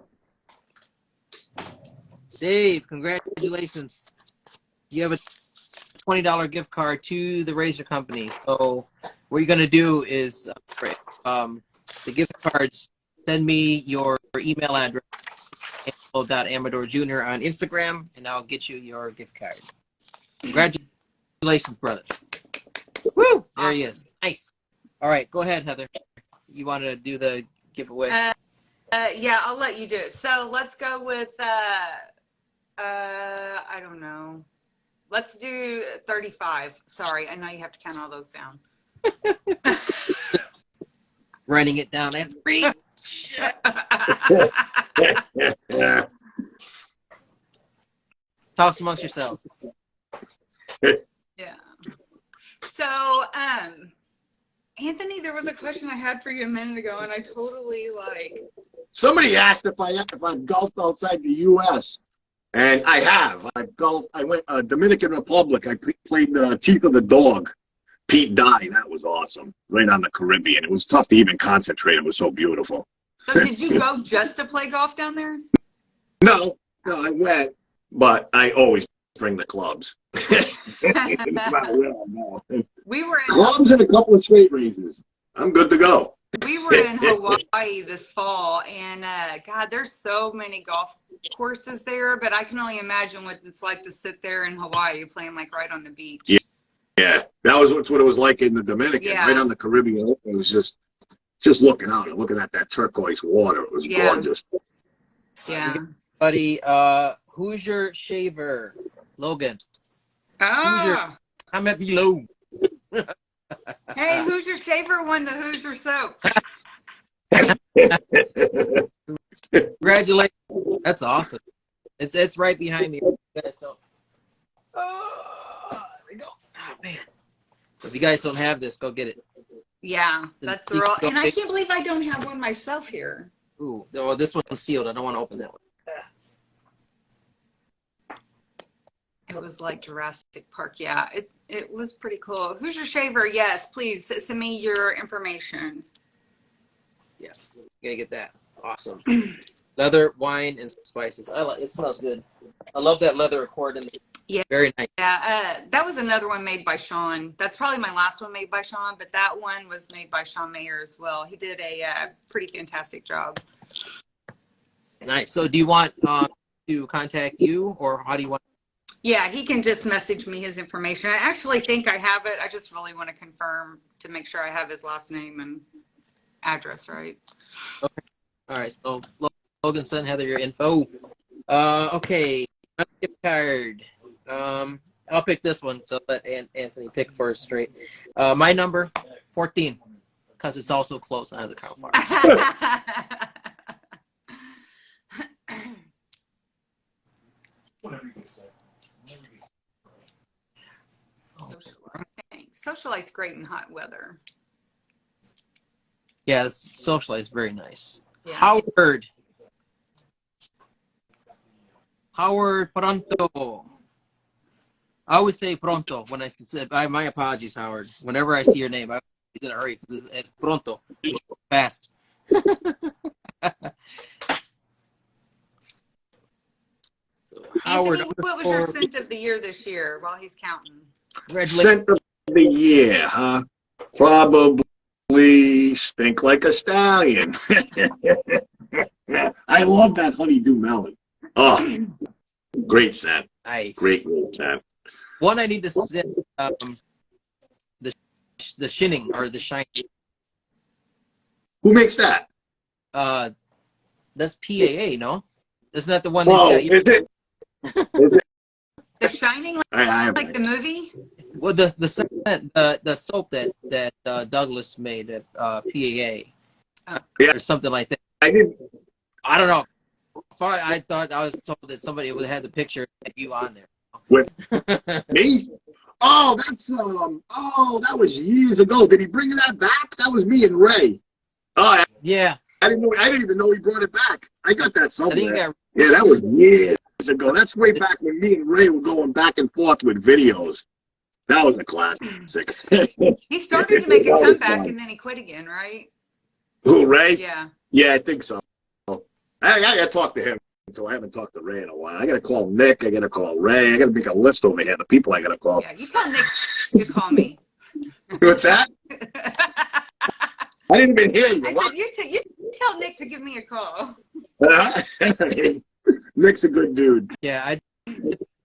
Dave, congratulations. You have a $20 gift card to the razor company. So what you're going to do is the gift cards, send me your email address, Angelo.Amador Jr. on Instagram, and I'll get you your gift card. Congratulations, brother. Woo! There he is. Nice. All right, go ahead, Heather. You want to do the giveaway? Yeah, I'll let you do it. So let's go with, I don't know. Let's do 35. Sorry, I know you have to count all those down. Writing it down. I have to read. Talks amongst yourselves. Yeah. So, Anthony, there was a question I had for you a minute ago, and I totally Somebody asked if I've golfed outside the U.S. And I have. I've golfed. I went Dominican Republic. I played the Teeth of the Dog. Pete Dye. That was awesome. Right on the Caribbean. It was tough to even concentrate. It was so beautiful. So did you go just to play golf down there? No, I went, but I always bring the clubs. We were in Clubs and a couple of straight razors. I'm good to go. We were in Hawaii this fall, and God, there's so many golf courses there, but I can only imagine what it's like to sit there in Hawaii playing like right on the beach. Yeah, that was what it was like in the Dominican, Yeah. right on the Caribbean. It was just looking out and looking at that turquoise water. It was gorgeous. Yeah. Buddy, Hoosier Shaver, Logan. Ah. Comment below. Hey, Hoosier Shaver won the Hoosier soap. Congratulations. That's awesome. It's right behind me. You guys don't. you guys don't have this, go get it. Yeah, that's the real. And I can't believe I don't have one myself here. Ooh, oh, this one's sealed. I don't want to open that one. It was like Jurassic Park. Yeah, it was pretty cool. Who's your shaver? Yes, please send me your information. Yeah, gonna get that. Awesome. Leather, wine, and spices. I like. It smells good. I love that leather accord. Yeah, very nice. Yeah, that was another one made by Sean. That's probably my last one made by Sean, but that one was made by Sean Mayer as well. He did a pretty fantastic job. Nice. So, do you want to contact you, or how do you want? Yeah, he can just message me his information. I actually think I have it. I just really want to confirm to make sure I have his last name and address right. Okay. All right. So, Logan, send Heather your info. Okay. Gift card. I'll pick this one. So let Anthony pick first straight. My number 14, because it's also close on the count far. Whatever you say. Socialite's great in hot weather. Yeah, Socialite's very nice. Yeah. Howard Pronto. I always say pronto when I say, my apologies, Howard. Whenever I see your name, I always in a hurry because it's pronto. It's fast. So, Howard, Anthony, what was your scent of the year this year while he's counting? Scent of the year, huh? Probably Stink Like a Stallion. I love that honeydew melon. Oh, great scent. Nice. Great scent. One I need to set the shinning or the shine. Who makes that? That's PAA, no? Isn't that the one? Oh, is it? The Shining, like the movie? Well, the soap that Douglas made at PAA, or something like that. I don't know. I thought I was told that somebody had the picture of you on there. With me? Oh, that's that was years ago. Did he bring that back? That was me and Ray. Oh, yeah. I didn't even know he brought it back. I got that somewhere. Yeah, that was years ago. That's way back when me and Ray were going back and forth with videos. That was a classic. He started to make a comeback and then he quit again, right? Who, Ray? Yeah. Yeah, I think so. I gotta talk to him. So I haven't talked to Ray in a while. I gotta call Nick. I gotta call Ray. I gotta make a list over here. The people I gotta call. Yeah, you tell Nick to call me. What's that? I didn't even hear you. I said, you tell Nick to give me a call. Nick's a good dude. Yeah, I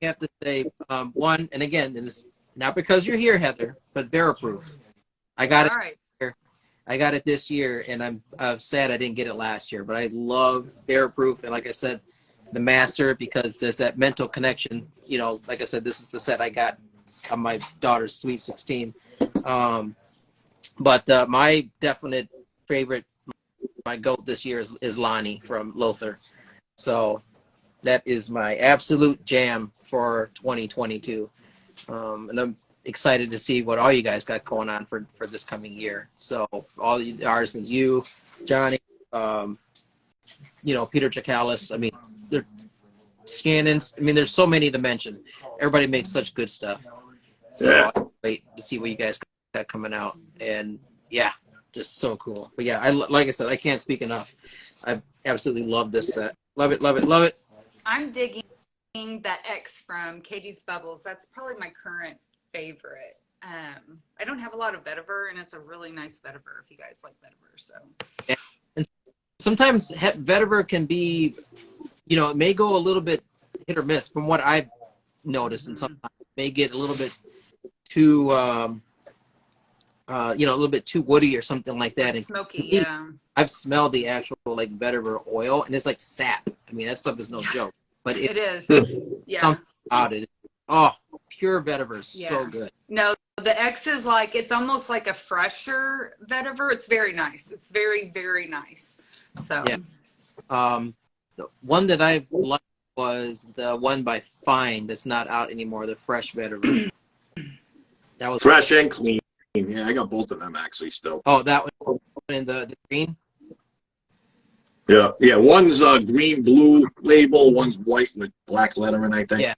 have to say one, and again, it's not because you're here, Heather, but Bear Proof. I got it. Right. I got it this year, and I'm sad I didn't get it last year. But I love Bear Proof, and like I said, the Master, because there's that mental connection. You know, like I said, this is the set I got on my daughter's Sweet 16. But my definite favorite, my GOAT this year is Lonnie from Lothar. So that is my absolute jam for 2022. And I'm excited to see what all you guys got going on for this coming year. So all the artisans, you, Johnny, Peter Chakalis. I mean, they're Shannon's. I mean, there's so many to mention. Everybody makes such good stuff. So Yeah. I'll wait to see what you guys got coming out. And yeah, just so cool. But yeah, like I said, I can't speak enough. I absolutely love this set. Love it, love it, love it. I'm digging that X from Katie's Bubbles. That's probably my current favorite. I don't have a lot of vetiver, and it's a really nice vetiver if you guys like vetiver. So, and sometimes vetiver can be, it may go a little bit hit or miss from what I've noticed, and sometimes it may get a little bit too, a little bit too woody or something like that. And smoky, yeah. I've smelled the actual like vetiver oil, and it's like sap. I mean, that stuff is no joke. But it is, yeah. Something about it. Oh, pure vetiver is so good. No, the X is like, it's almost like a fresher vetiver. It's very nice. It's very, very nice. So yeah. The one that I liked was the one by Fine that's not out anymore. The fresh vetiver. That was fresh and clean. Yeah, I got both of them actually still. Oh, that one in the green. Yeah, yeah. One's green blue label. One's white with black lettering, I think. Yeah,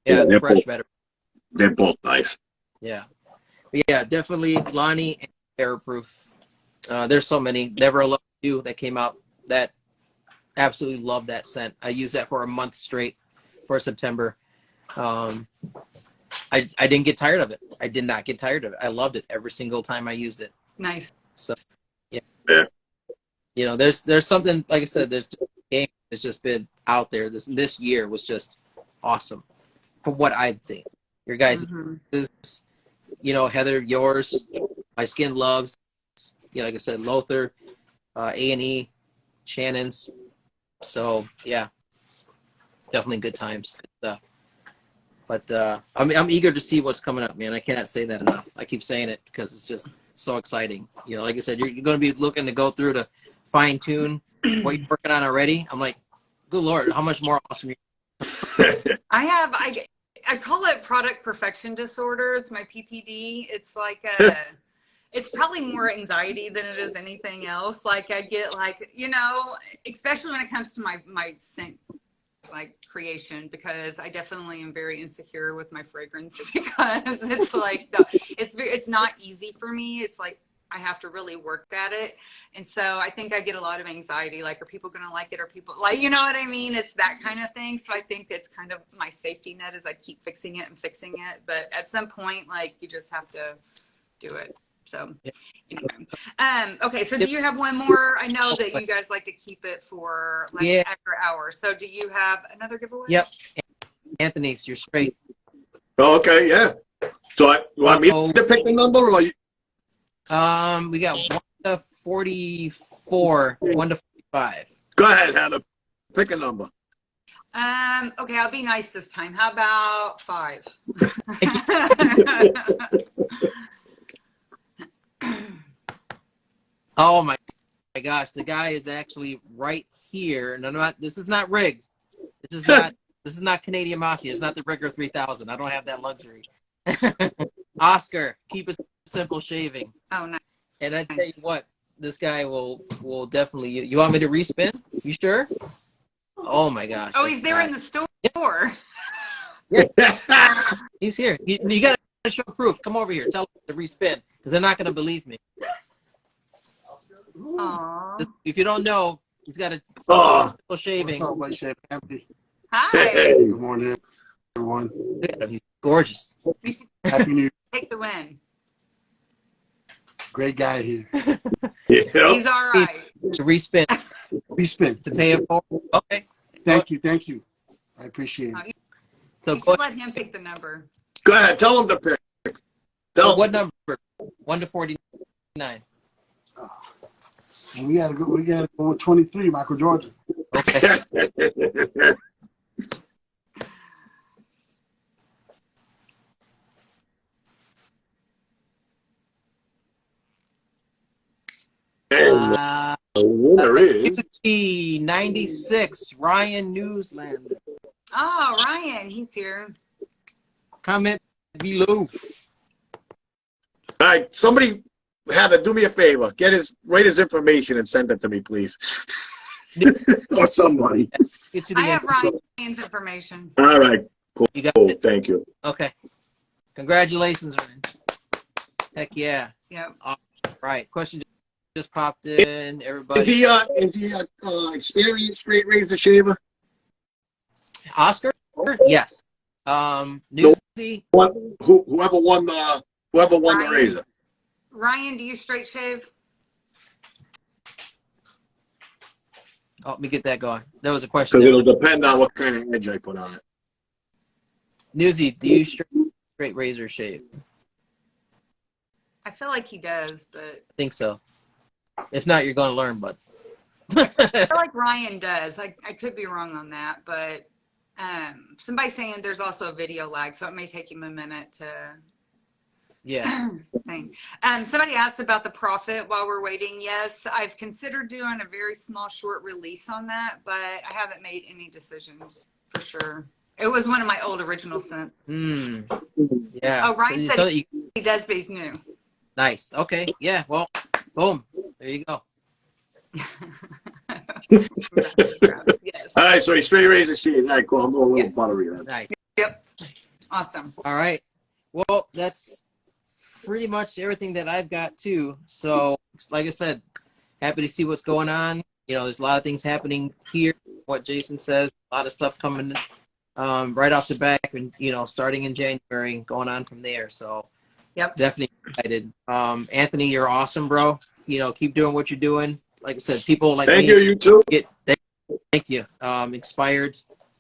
yeah, the fresh better. They're both nice. Yeah, but yeah, definitely Lonnie and Airproof. There's so many. Never Alone You that came out that absolutely love that scent. I used that for a month straight for September. I didn't get tired of it. I did not get tired of it. I loved it every single time I used it. Nice. So yeah. Yeah. You know, there's something, like I said, there's a game that's just been out there. This year was just awesome from what I've seen. Your guys, you know, Heather, yours, My Skin Loves, you know, like I said, Lothar, A&E, Shannon's. So yeah, definitely good times, good stuff. But I'm eager to see what's coming up, man. I cannot say that enough. I keep saying it because it's just so exciting. You know, like I said, you're going to be looking to go through to fine tune what you're working on already. I'm like, good Lord, how much more awesome I call it product perfection disorder. It's my PPD. It's like it's probably more anxiety than it is anything else. Like I get like, you know, especially when it comes to my scent like creation, because I definitely am very insecure with my fragrance because it's like it's not easy for me. It's like I have to really work at it. And so I think I get a lot of anxiety. Like, are people going to like it? Are people like, you know what I mean? It's that kind of thing. So I think it's kind of my safety net is I keep fixing it. But at some point, like you just have to do it. So anyway, okay. So do you have one more? I know that you guys like to keep it for like after hours. So do you have another giveaway? Yep. Anthony's, you're straight. Oh, okay, yeah. So you want me to pick the number or you? We got 1 to 44, 1 to 45. Go ahead, Heather. Pick a number. Okay, I'll be nice this time. How about 5? Oh my gosh, the guy is actually right here. No, this is not rigged. This is not Canadian Mafia. It's not the Rigger 3000. I don't have that luxury. Oscar, keep it simple shaving. Oh, nice. And I tell you what, this guy will definitely. You want me to respin? You sure? Oh my gosh. Oh, he's there in the store. Yeah. He's here. You got to show proof. Come over here. Tell him to respin because they're not going to believe me. If you don't know, he's got a simple shaving. What's up, Anthony? Hi. Hey. Good morning, everyone. Look at him. He's gorgeous. Happy New Year. Take the win. Great guy here. Yeah. He's all right. To respin. Respin. To pay it forward. Okay. Thank you. I appreciate it. So you should let him pick the number. Go ahead. Tell him to pick. Tell what number? 1 to 49. We gotta go with 23, Michael Jordan. Okay. The winner is 96, Ryan Newslander. Oh, Ryan, he's here. Comment below. all right. Somebody Heather, do me a favor. Write his information and send it to me, please. Or somebody. I have Ryan's information. All right. Cool. You got it. Thank you. Okay. Congratulations, Ryan. Heck yeah. Yep. All right. Question just popped in. Everybody. Is he experienced straight razor shaver? Oscar? Yes. Newsy. Whoever won the razor. Ryan, do you straight shave? Oh, let me get that going. There was a question. Because it'll depend on what kind of edge I put on it. Newsy, do you straight razor shave? I feel like he does, but I think so. If not, you're going to learn, bud. I feel like Ryan does. I could be wrong on that, but somebody's saying there's also a video lag, so it may take him a minute to thing. Somebody asked about the profit while we're waiting. Yes, I've considered doing a very small short release on that, but I haven't made any decisions for sure. It was one of my old original scents. Yeah. Oh, Ryan said he does, but he's new. Nice. Okay. Yeah. Well, boom. There you go. Yes. All right, so he straight razor shave. All right, cool. I'm going a little Yeah. buttery then. Nice. Yep. Awesome. All right. Well, that's pretty much everything that I've got too. So, like I said, happy to see what's going on. You know, there's a lot of things happening here. What Jason says, a lot of stuff coming right off the back, and you know, starting in January and going on from there. So, Yep. definitely excited. Anthony, you're awesome, bro. You know, keep doing what you're doing. Like I said, people like Thank me you too. thank you. Inspired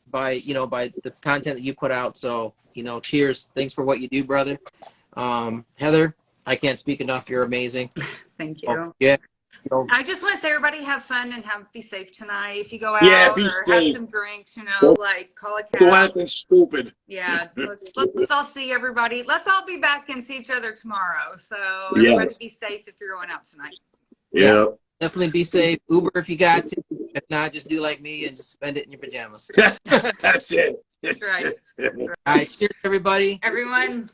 by the content that you put out. So, you know, cheers. Thanks for what you do, brother. Heather, I can't speak enough. You're amazing. Thank you. Oh, yeah. You know, I just want to say everybody have fun and be safe tonight. If you go out Yeah, be or safe. have some drinks, you know, Don't like call a do cab. anything stupid. Yeah, let's all see everybody. Let's all be back and see each other tomorrow. So Yes. everybody be safe if you're going out tonight. Yeah. definitely be safe. Uber if you got to. If not, just do like me and just spend it in your pajamas. That's it. That's right. That's right. All right. Cheers, everybody. Everyone,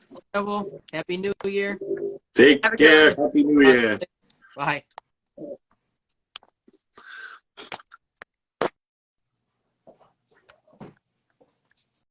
Happy New Year. Take Have a good care. one. Happy New Year. Bye.